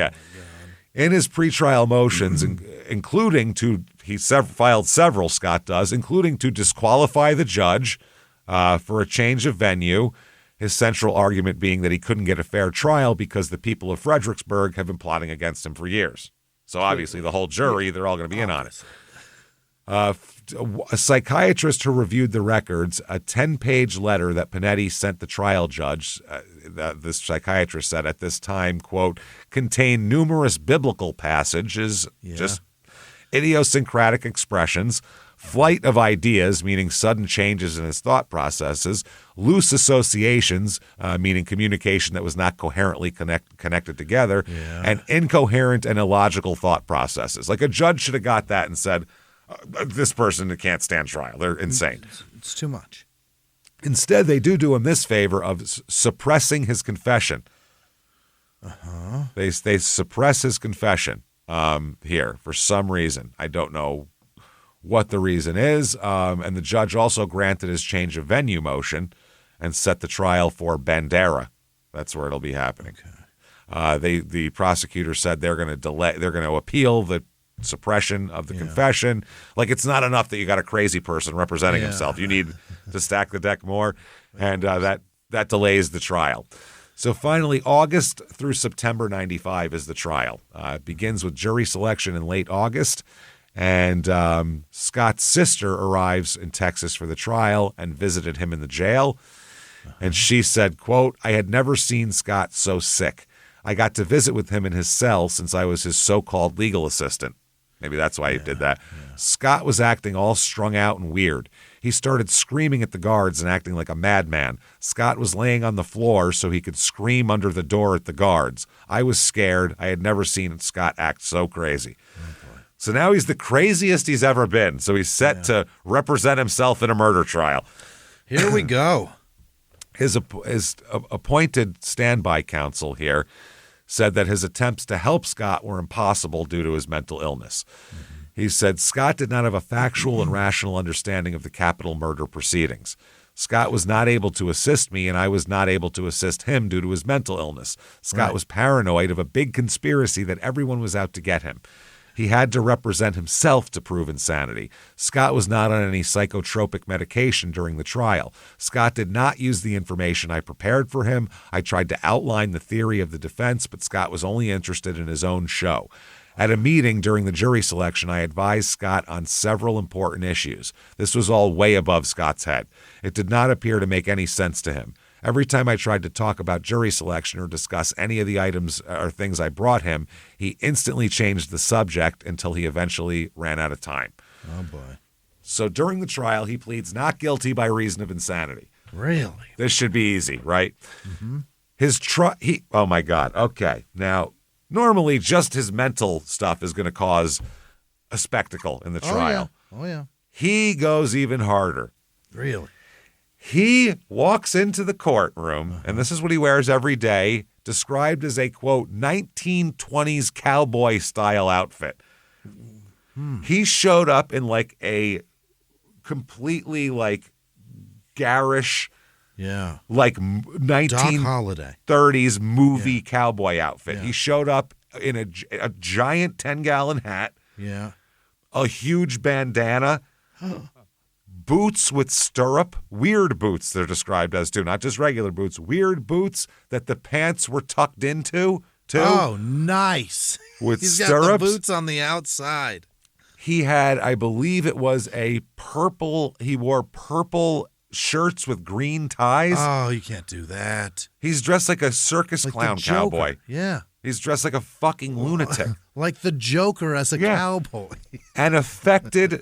In his pretrial motions, including he filed several, Scott does, including to disqualify the judge for a change of venue, his central argument being that he couldn't get a fair trial because the people of Fredericksburg have been plotting against him for years. So obviously the whole jury, they're all going to be in on it. A psychiatrist who reviewed the records, a 10-page letter that Panetti sent the trial judge, this psychiatrist said at this time, quote, contained numerous biblical passages, just idiosyncratic expressions, flight of ideas, meaning sudden changes in his thought processes, loose associations, meaning communication that was not coherently connected together, and incoherent and illogical thought processes. Like a judge should have got that and said, this person can't stand trial. They're insane. It's too much. Instead, they do him this favor of suppressing his confession. They suppress his confession here for some reason. I don't know what the reason is. And the judge also granted his change of venue motion and set the trial for Bandera. That's where it'll be happening. The prosecutor said they're going to delay. They're going to appeal the suppression of the confession. Like, it's not enough that you got a crazy person representing himself. You need to stack the deck more, and that delays the trial. So finally, August through September 95 is the trial. It begins with jury selection in late August, and Scott's sister arrives in Texas for the trial and visited him in the jail. And she said, quote, I had never seen Scott so sick. I got to visit with him in his cell since I was his so-called legal assistant. Maybe that's why he did that. Scott was acting all strung out and weird. He started screaming at the guards and acting like a madman. Scott was laying on the floor so he could scream under the door at the guards. I was scared. I had never seen Scott act so crazy. So now he's the craziest he's ever been. So he's set to represent himself in a murder trial. Here we go. His appointed standby counsel here said that his attempts to help Scott were impossible due to his mental illness. He said Scott did not have a factual and rational understanding of the capital murder proceedings. Scott was not able to assist me, and I was not able to assist him due to his mental illness. Scott was paranoid of a big conspiracy that everyone was out to get him. He had to represent himself to prove insanity. Scott was not on any psychotropic medication during the trial. Scott did not use the information I prepared for him. I tried to outline the theory of the defense, but Scott was only interested in his own show. At a meeting during the jury selection, I advised Scott on several important issues. This was all way above Scott's head. It did not appear to make any sense to him. Every time I tried to talk about jury selection or discuss any of the items or things I brought him, he instantly changed the subject until he eventually ran out of time. Oh, boy. So during the trial, he pleads not guilty by reason of insanity. Really? This should be easy, right? Oh, my God. Okay. Now, normally just his mental stuff is going to cause a spectacle in the trial. Oh, yeah. He goes even harder. Really? He walks into the courtroom, and this is what he wears every day, described as a, quote, 1920s cowboy-style outfit. He showed up in like a completely like garish, like Doc Holliday 1930s movie cowboy outfit. He showed up in a giant 10-gallon hat, a huge bandana, boots with stirrup, weird boots they're described as too, not just regular boots, weird boots that the pants were tucked into too. Oh, nice. With He's stirrups. got the boots on the outside. He had, I believe it was he wore purple shirts with green ties. Oh, you can't do that. He's dressed like a circus Like clown the Joker. cowboy. Yeah. He's dressed like a fucking lunatic. Like the Joker as a cowboy. And affected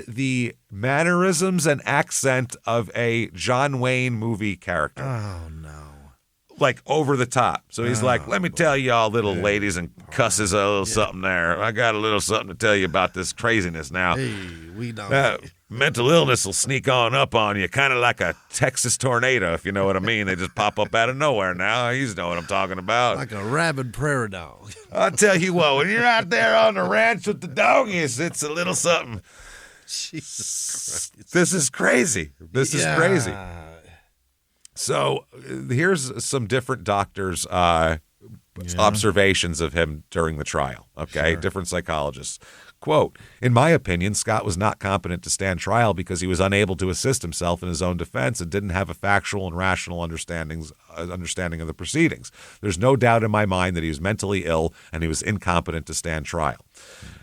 the mannerisms and accent of a John Wayne movie character. Oh, no. Like over the top. So he's like, let me tell y'all little ladies, and cusses a little something there. I got a little something to tell you about this craziness now. Hey, we don't. Mental illness will sneak on up on you, kind of like a Texas tornado, if you know what I mean. They just pop up out of nowhere now. You know what I'm talking about. Like a rabid prairie dog. I'll tell you what, when you're out there on the ranch with the doggies, it's a little something. Jesus Christ. This is crazy. This is crazy. So here's some different doctors' observations of him during the trial, okay? Sure. Different psychologists. Quote, in my opinion, Scott was not competent to stand trial because he was unable to assist himself in his own defense and didn't have a factual and rational understanding of the proceedings. There's no doubt in my mind that he was mentally ill and he was incompetent to stand trial.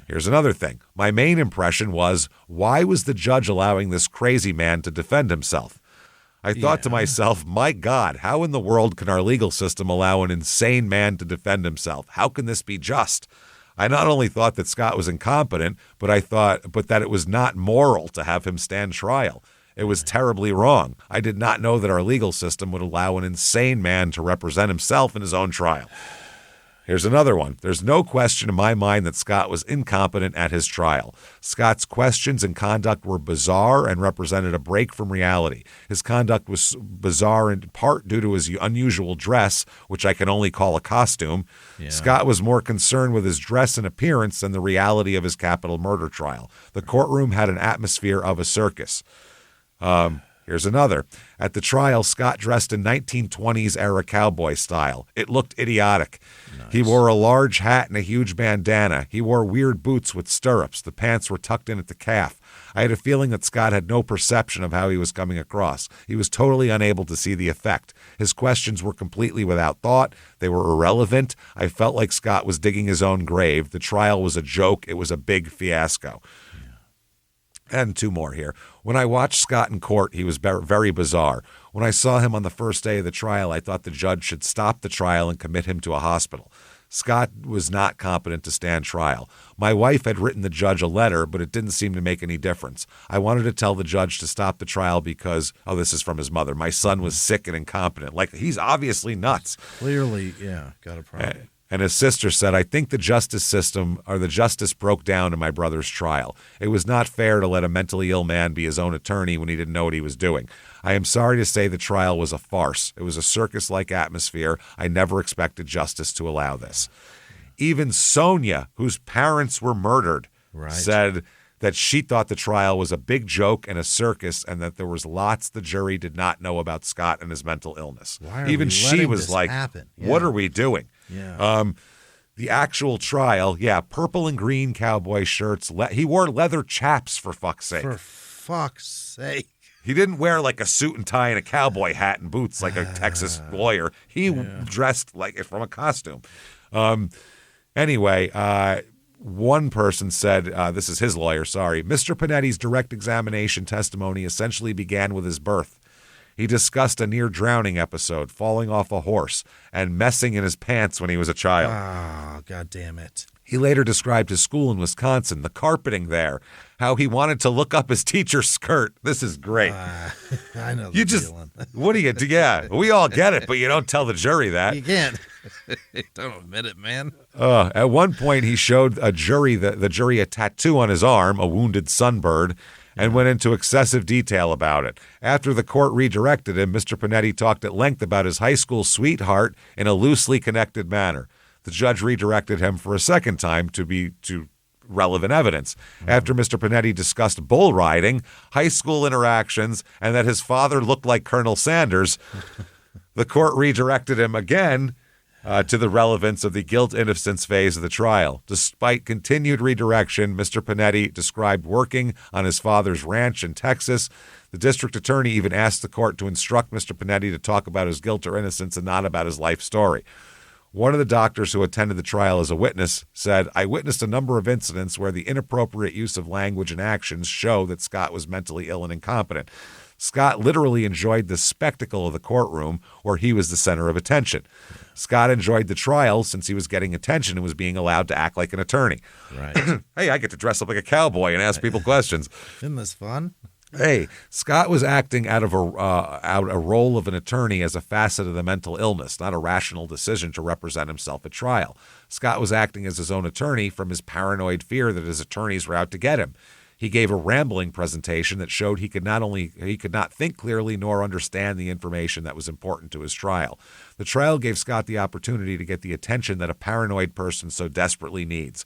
Here's another thing. My main impression was, why was the judge allowing this crazy man to defend himself? I thought to myself, my God, how in the world can our legal system allow an insane man to defend himself? How can this be just? I not only thought that Scott was incompetent, but that it was not moral to have him stand trial. It was terribly wrong. I did not know that our legal system would allow an insane man to represent himself in his own trial. Here's another one. There's no question in my mind that Scott was incompetent at his trial. Scott's questions and conduct were bizarre and represented a break from reality. His conduct was bizarre in part due to his unusual dress, which I can only call a costume. Yeah. Scott was more concerned with his dress and appearance than the reality of his capital murder trial. The courtroom had an atmosphere of a circus. Here's another. At the trial, Scott dressed in 1920s era cowboy style. It looked idiotic. Nice. He wore a large hat and a huge bandana. He wore weird boots with stirrups. The pants were tucked in at the calf. I had a feeling that Scott had no perception of how he was coming across. He was totally unable to see the effect. His questions were completely without thought. They were irrelevant. I felt like Scott was digging his own grave. The trial was a joke. It was a big fiasco. And two more here. When I watched Scott in court, he was very bizarre. When I saw him on the first day of the trial, I thought the judge should stop the trial and commit him to a hospital. Scott was not competent to stand trial. My wife had written the judge a letter, but it didn't seem to make any difference. I wanted to tell the judge to stop the trial because, this is from his mother, my son was sick and incompetent. Like, he's obviously nuts. Clearly, got a problem. And his sister said, I think the justice broke down in my brother's trial. It was not fair to let a mentally ill man be his own attorney when he didn't know what he was doing. I am sorry to say the trial was a farce. It was a circus-like atmosphere. I never expected justice to allow this. Even Sonia, whose parents were murdered, said that she thought the trial was a big joke and a circus and that there was lots the jury did not know about Scott and his mental illness. Even she was like, what are we doing? Yeah. The actual trial, purple and green cowboy shirts. He wore leather chaps, for fuck's sake. For fuck's sake. He didn't wear like a suit and tie and a cowboy hat and boots like a Texas lawyer. He dressed like from a costume. Anyway, one person said, this is his lawyer, sorry, Mr. Panetti's direct examination testimony essentially began with his birth. He discussed a near-drowning episode, falling off a horse, and messing in his pants when he was a child. Oh, God damn it. He later described his school in Wisconsin, the carpeting there, how he wanted to look up his teacher's skirt. This is great. I know the feeling. What do you do? Yeah, we all get it, but you don't tell the jury that. You can't. Don't admit it, man. At one point, he showed the jury a tattoo on his arm, a wounded sunbird, and went into excessive detail about it. After the court redirected him, Mr. Panetti talked at length about his high school sweetheart in a loosely connected manner. The judge redirected him for a second time to relevant evidence. After Mr. Panetti discussed bull riding, high school interactions, and that his father looked like Colonel Sanders, the court redirected him again to the relevance of the guilt-innocence phase of the trial. Despite continued redirection, Mr. Panetti described working on his father's ranch in Texas. The district attorney even asked the court to instruct Mr. Panetti to talk about his guilt or innocence and not about his life story. One of the doctors who attended the trial as a witness said, "I witnessed a number of incidents where the inappropriate use of language and actions show that Scott was mentally ill and incompetent. Scott literally enjoyed the spectacle of the courtroom where he was the center of attention. Scott enjoyed the trial since he was getting attention and was being allowed to act like an attorney." Right. Hey, I get to dress up like a cowboy and ask people questions. Isn't this fun? Hey, Scott was acting out a role of an attorney as a facet of the mental illness, not a rational decision to represent himself at trial. Scott was acting as his own attorney from his paranoid fear that his attorneys were out to get him. He gave a rambling presentation that showed he could not think clearly nor understand the information that was important to his trial. The trial gave Scott the opportunity to get the attention that a paranoid person so desperately needs.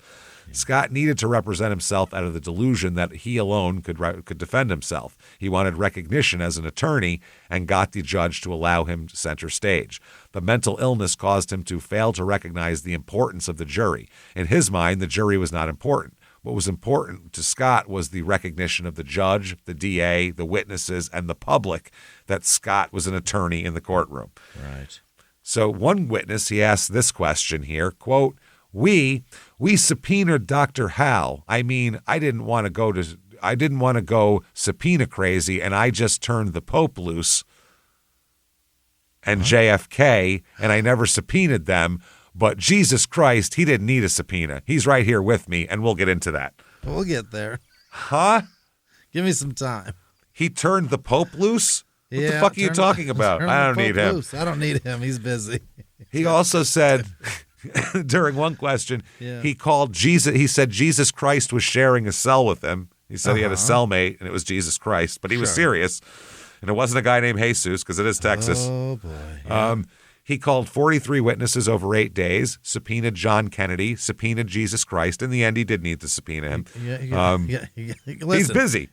Scott needed to represent himself out of the delusion that he alone could defend himself. He wanted recognition as an attorney and got the judge to allow him center stage. The mental illness caused him to fail to recognize the importance of the jury. In his mind, the jury was not important. What was important to Scott was the recognition of the judge, the DA, the witnesses, and the public that Scott was an attorney in the courtroom. Right. So one witness, he asked this question here, quote, We subpoenaed Dr. Hal. I mean, I didn't want to go subpoena crazy, and I just turned the Pope loose and JFK, and I never subpoenaed them. But Jesus Christ, he didn't need a subpoena. He's right here with me, and we'll get into that. We'll get there. Huh? Give me some time. He turned the Pope loose? What the fuck are you talking about? I don't need him. Loose. I don't need him. He's busy. He also said during one question, he called Jesus. He said Jesus Christ was sharing a cell with him. He said he had a cellmate, and it was Jesus Christ. But he was serious. And it wasn't a guy named Jesus, because it is Texas. Oh, boy. Yeah. He called 43 witnesses over 8 days, subpoenaed John Kennedy, subpoenaed Jesus Christ. In the end, he did need to subpoena him. He's busy.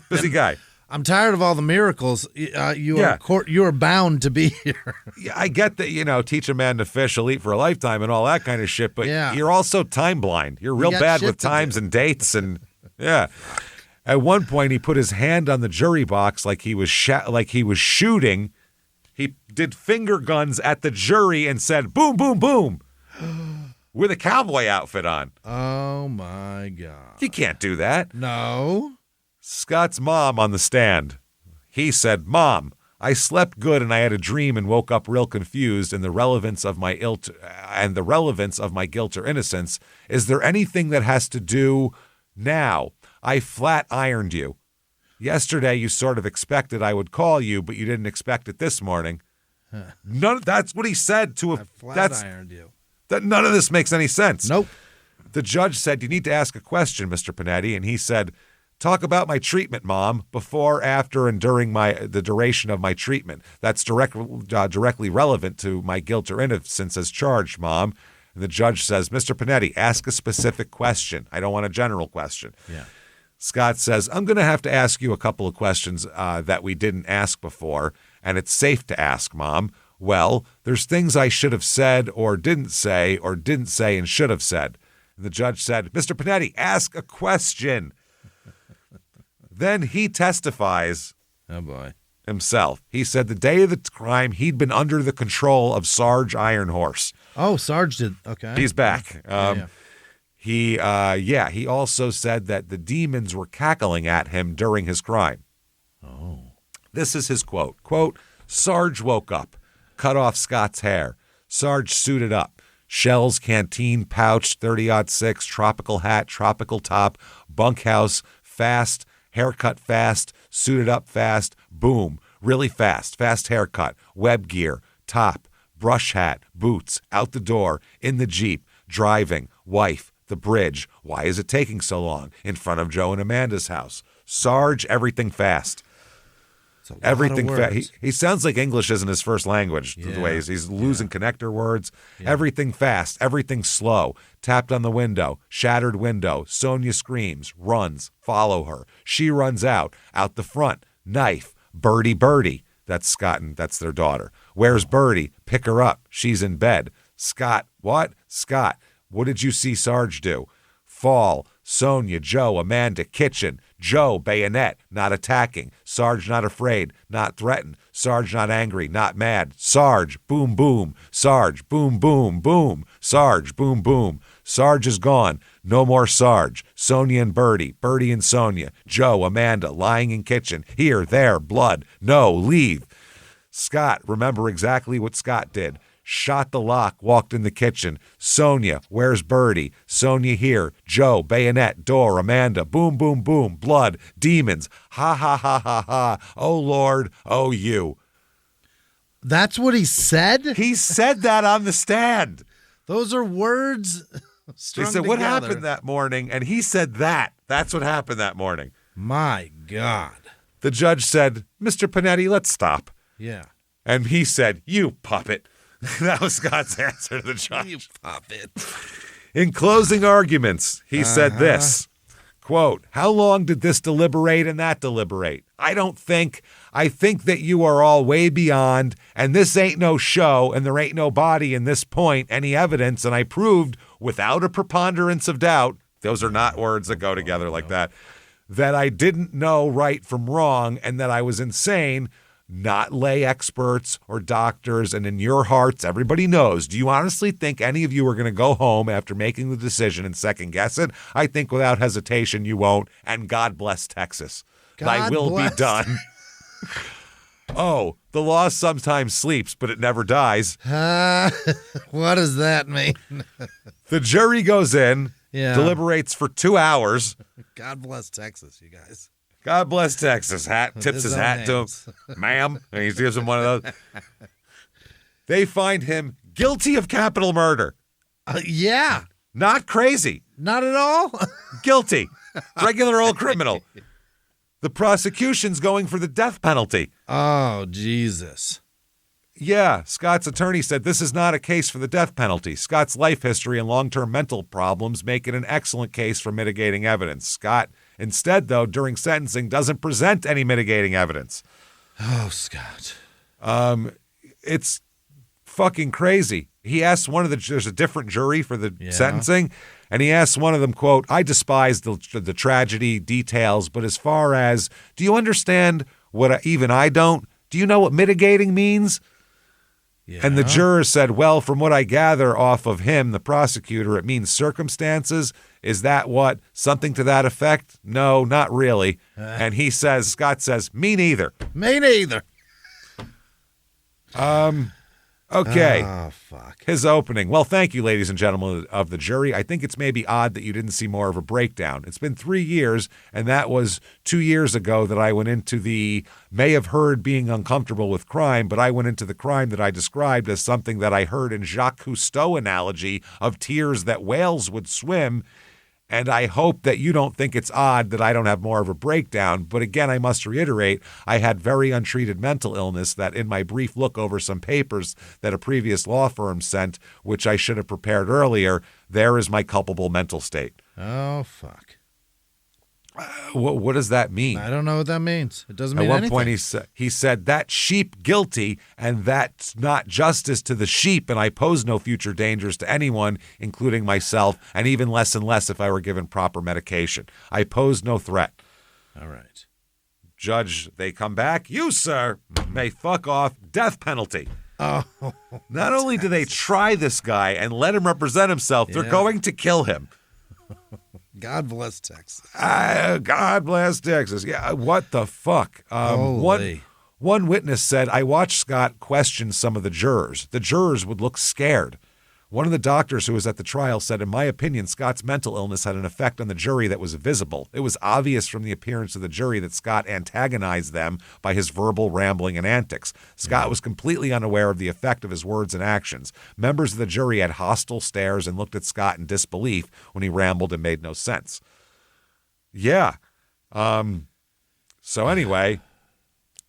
Busy guy. I'm tired of all the miracles. You are bound to be here. Yeah, I get that, teach a man to fish, he'll eat for a lifetime and all that kind of shit, but you're also time blind. You're real bad with times and dates and At one point, he put his hand on the jury box like he was shooting. He did finger guns at the jury and said, boom, boom, boom, with a cowboy outfit on. Oh, my God. You can't do that. No. Scott's mom on the stand. He said, Mom, I slept good and I had a dream and woke up real confused in the relevance of my guilt or innocence. Is there anything that has to do now? I flat ironed you. Yesterday, you sort of expected I would call you, but you didn't expect it this morning. That's what he said to a. Flat-ironed you. None of this makes any sense. Nope. The judge said, "You need to ask a question, Mr. Panetti," and he said, "Talk about my treatment, Mom, before, after, and during the duration of my treatment. That's directly relevant to my guilt or innocence as charged, Mom." And the judge says, "Mr. Panetti, ask a specific question. I don't want a general question." Yeah. Scott says, "I'm going to have to ask you a couple of questions that we didn't ask before, and it's safe to ask, Mom. Well, there's things I should have said or didn't say and should have said." And the judge said, "Mr. Panetti, ask a question." Then he testifies himself. He said the day of the crime, he'd been under the control of Sarge Ironhorse. Oh, Sarge did. Okay. He's back. He also said that the demons were cackling at him during his crime. Oh. This is his quote. Quote, "Sarge woke up, cut off Scott's hair. Sarge suited up. Shells, canteen, pouch, 30-06, tropical hat, tropical top, bunkhouse, fast, haircut fast, suited up fast, boom, really fast, fast haircut, web gear, top, brush hat, boots, out the door, in the Jeep, driving, wife, the bridge. Why is it taking so long? In front of Joe and Amanda's house. Sarge, everything fast. Everything fast. He sounds like English isn't his first language. The way he's losing connector words. Yeah. Everything fast. Everything slow. Tapped on the window. Shattered window. Sonia screams. Runs. Follow her. She runs out. Out the front. Knife. Birdie. That's Scott and that's their daughter. Where's Birdie? Pick her up. She's in bed. Scott. What? Scott. What did you see Sarge do? Fall. Sonia, Joe, Amanda, kitchen. Joe, bayonet, not attacking. Sarge, not afraid, not threatened. Sarge, not angry, not mad. Sarge, boom, boom. Sarge, boom, boom, boom. Sarge, boom, boom. Sarge is gone. No more Sarge. Sonia and Birdie and Sonia. Joe, Amanda, lying in kitchen. Here, there, blood. No, leave. Scott, remember exactly what Scott did. Shot the lock, walked in the kitchen. Sonia, where's Birdie? Sonia here. Joe, bayonet, door, Amanda, boom, boom, boom, blood, demons. Ha, ha, ha, ha, ha. Oh, Lord, oh, you. That's what he said? He said that on the stand. Those are words strung They said, together. What happened that morning? And he said that. That's what happened that morning. My God. The judge said, Mr. Panetti, let's stop. Yeah. And he said, you puppet. That was Scott's answer to the judge. You puppet. In closing arguments, he said this, quote, how long did this deliberate and that deliberate? I think that you are all way beyond, and this ain't no show, and there ain't no body in this point, any evidence, and I proved without a preponderance of doubt, those are not words that go together like that I didn't know right from wrong and that I was insane, not lay experts or doctors, and in your hearts, everybody knows. Do you honestly think any of you are going to go home after making the decision and second guess it? I think without hesitation you won't, and God bless Texas. Thy will be done. Oh, the law sometimes sleeps, but it never dies. What does that mean? The jury goes in, deliberates for 2 hours. God bless Texas, you guys. God bless Texas. Tips his hat to him. Ma'am. And he gives him one of those. They find him guilty of capital murder. Yeah. Not crazy. Not at all. Guilty. Regular old criminal. The prosecution's going for the death penalty. Oh, Jesus. Yeah, Scott's attorney said this is not a case for the death penalty. Scott's life history and long-term mental problems make it an excellent case for mitigating evidence. Scott, instead, though, during sentencing, doesn't present any mitigating evidence. Oh, Scott. It's fucking crazy. He asked there's a different jury for the sentencing, and he asked one of them, quote, I despise the tragedy details, but as far as, do you understand what even I don't? Do you know what mitigating means? Yeah. And the juror said, well, from what I gather off of him, the prosecutor, it means circumstances. Is that what? Something to that effect? No, not really. And Scott says, me neither. Me neither. Okay. Oh, fuck. His opening. Well, thank you, ladies and gentlemen of the jury. I think it's maybe odd that you didn't see more of a breakdown. It's been 3 years, and that was 2 years ago that I went into may have heard being uncomfortable with crime, but I went into the crime that I described as something that I heard in Jacques Cousteau analogy of tears that whales would swim. And I hope that you don't think it's odd that I don't have more of a breakdown. But again, I must reiterate, I had very untreated mental illness that in my brief look over some papers that a previous law firm sent, which I should have prepared earlier, there is my culpable mental state. Oh, fuck. What does that mean? I don't know what that means. It doesn't mean anything. anything. At one point he said, that sheep guilty, and that's not justice to the sheep, and I pose no future dangers to anyone, including myself, and even less if I were given proper medication. I pose no threat. All right. Judge, they come back. You, sir, may fuck off. Death penalty. Oh. Not only do they try this guy and let him represent himself, they're going to kill him. God bless Texas. God bless Texas. Yeah, what the fuck? One witness said, I watched Scott question some of the jurors. The jurors would look scared. One of the doctors who was at the trial said, in my opinion, Scott's mental illness had an effect on the jury that was visible. It was obvious from the appearance of the jury that Scott antagonized them by his verbal rambling and antics. Scott was completely unaware of the effect of his words and actions. Members of the jury had hostile stares and looked at Scott in disbelief when he rambled and made no sense. Yeah. So anyway,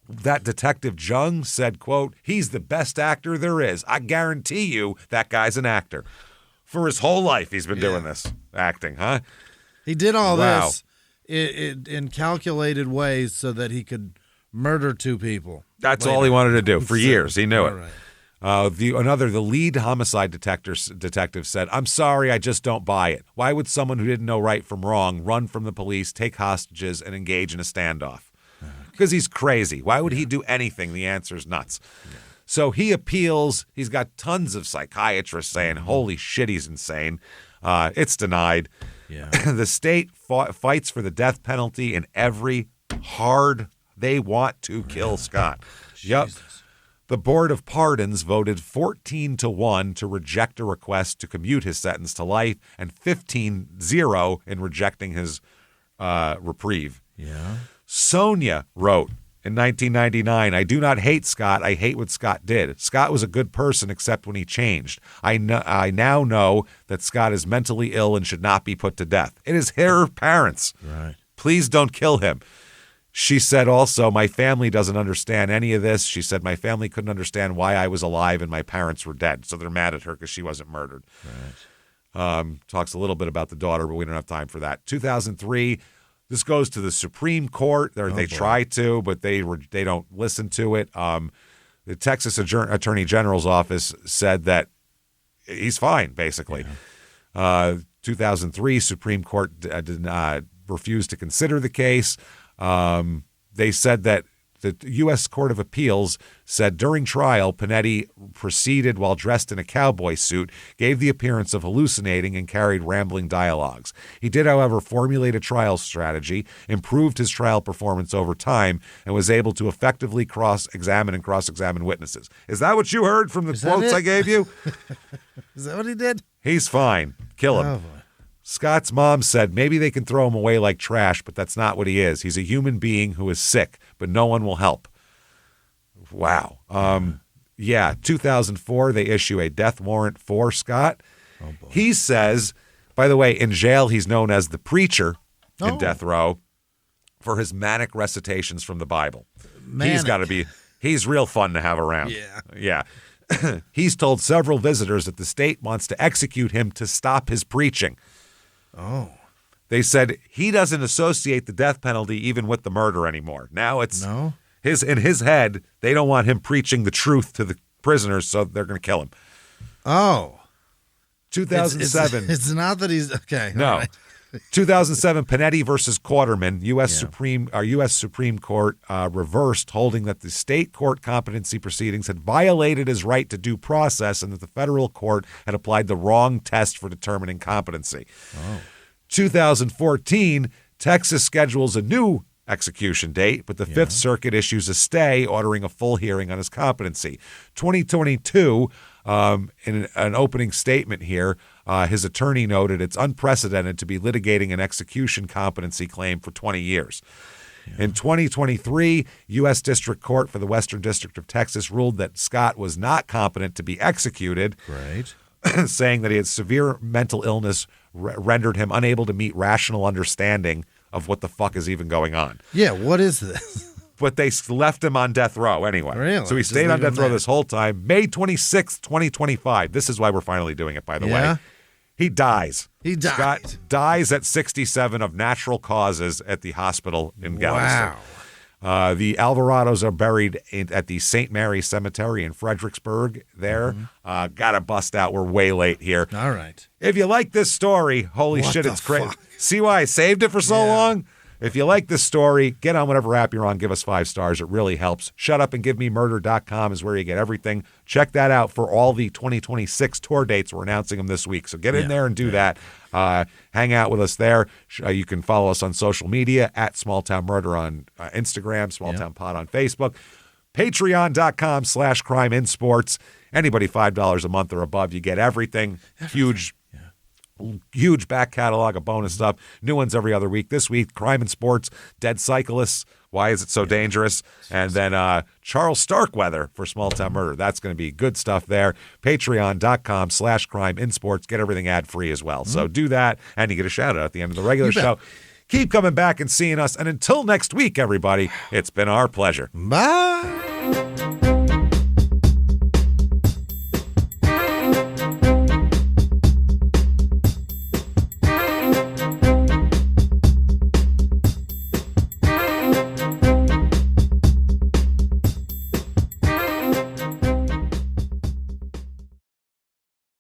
that Detective Jung said, quote, he's the best actor there is. I guarantee you that guy's an actor. For his whole life, he's been doing this acting, huh? He did all this in calculated ways so that he could murder 2 people. That's all he wanted to do for years. He knew it. Right. The lead homicide detective said, I'm sorry, I just don't buy it. Why would someone who didn't know right from wrong run from the police, take hostages, and engage in a standoff? Because he's crazy. Why would he do anything? The answer is nuts. Yeah. So he appeals. He's got tons of psychiatrists saying, holy shit, he's insane. It's denied. Yeah. The state fights for the death penalty in every hard they want to kill Scott. Yep. The Board of Pardons voted 14-1 to reject a request to commute his sentence to life and 15-0 in rejecting his reprieve. Yeah. Sonia wrote in 1999, I do not hate Scott. I hate what Scott did. Scott was a good person except when he changed. I now know that Scott is mentally ill and should not be put to death. It is her parents. Right. Please don't kill him. She said also, my family doesn't understand any of this. She said, my family couldn't understand why I was alive and my parents were dead. So they're mad at her because she wasn't murdered. Right. Talks a little bit about the daughter, but we don't have time for that. 2003, this goes to the Supreme Court. They try to, but they don't listen to it. The Texas Attorney General's office said that he's fine, basically. Yeah. 2003, Supreme Court refused to consider the case. They said that the U.S. Court of Appeals said during trial, Panetti proceeded while dressed in a cowboy suit, gave the appearance of hallucinating, and carried rambling dialogues. He did, however, formulate a trial strategy, improved his trial performance over time, and was able to effectively cross-examine witnesses. Is that what you heard from the quotes I gave you? Is that what he did? He's fine. Kill him. Oh, boy. Scott's mom said maybe they can throw him away like trash, but that's not what he is. He's a human being who is sick, but no one will help. Wow. 2004, they issue a death warrant for Scott. Oh, boy. He says, by the way, in jail, he's known as the preacher in death row for his manic recitations from the Bible. Manic. He's real fun to have around. Yeah. He's told several visitors that the state wants to execute him to stop his preaching. Oh. They said he doesn't associate the death penalty even with the murder anymore. Now it's in his head, they don't want him preaching the truth to the prisoners, so they're going to kill him. Oh. 2007. It's not that he's okay. No. Right. 2007, Panetti versus Quarterman, U.S. Supreme Court reversed, holding that the state court competency proceedings had violated his right to due process and that the federal court had applied the wrong test for determining competency. 2014, Texas schedules a new execution date, but the Fifth Circuit issues a stay ordering a full hearing on his competency. 2022, in an opening statement here, his attorney noted it's unprecedented to be litigating an execution competency claim for 20 years. In 2023, U.S. District Court for the Western District of Texas ruled that Scott was not competent to be executed, saying that he had severe mental illness rendered him unable to meet rational understanding of what the fuck is even going on. Yeah, what is this? But they left him on death row anyway. Really? So he stayed on death row this whole time. May 26th, 2025. This is why we're finally doing it, by the way. He dies. Scott dies at 67 of natural causes at the hospital in Galveston. Wow. The Alvarados are buried at the St. Mary Cemetery in Fredericksburg there. Got to bust out. We're way late here. All right. If you like this story, holy shit, it's crazy. See why I saved it for so long? If you like this story, get on whatever app you're on. Give us 5 stars. It really helps. Shutupandgivememurder.com is where you get everything. Check that out for all the 2026 tour dates. We're announcing them this week. So get in there and do that. Hang out with us there. You can follow us on social media at Small Town Murder on Instagram, Small Town Pod on Facebook. Patreon.com/Crime in Sports. Anybody $5 a month or above, you get everything. Huge back catalog of bonus stuff. New ones every other week. This week, Crime and Sports, Dead Cyclists. Why is it so dangerous? And then Charles Starkweather for Small Town Murder. That's going to be good stuff there. Patreon.com/Crime in Sports. Get everything ad-free as well. So do that, and you get a shout-out at the end of the regular show. Keep coming back and seeing us. And until next week, everybody, it's been our pleasure. Bye.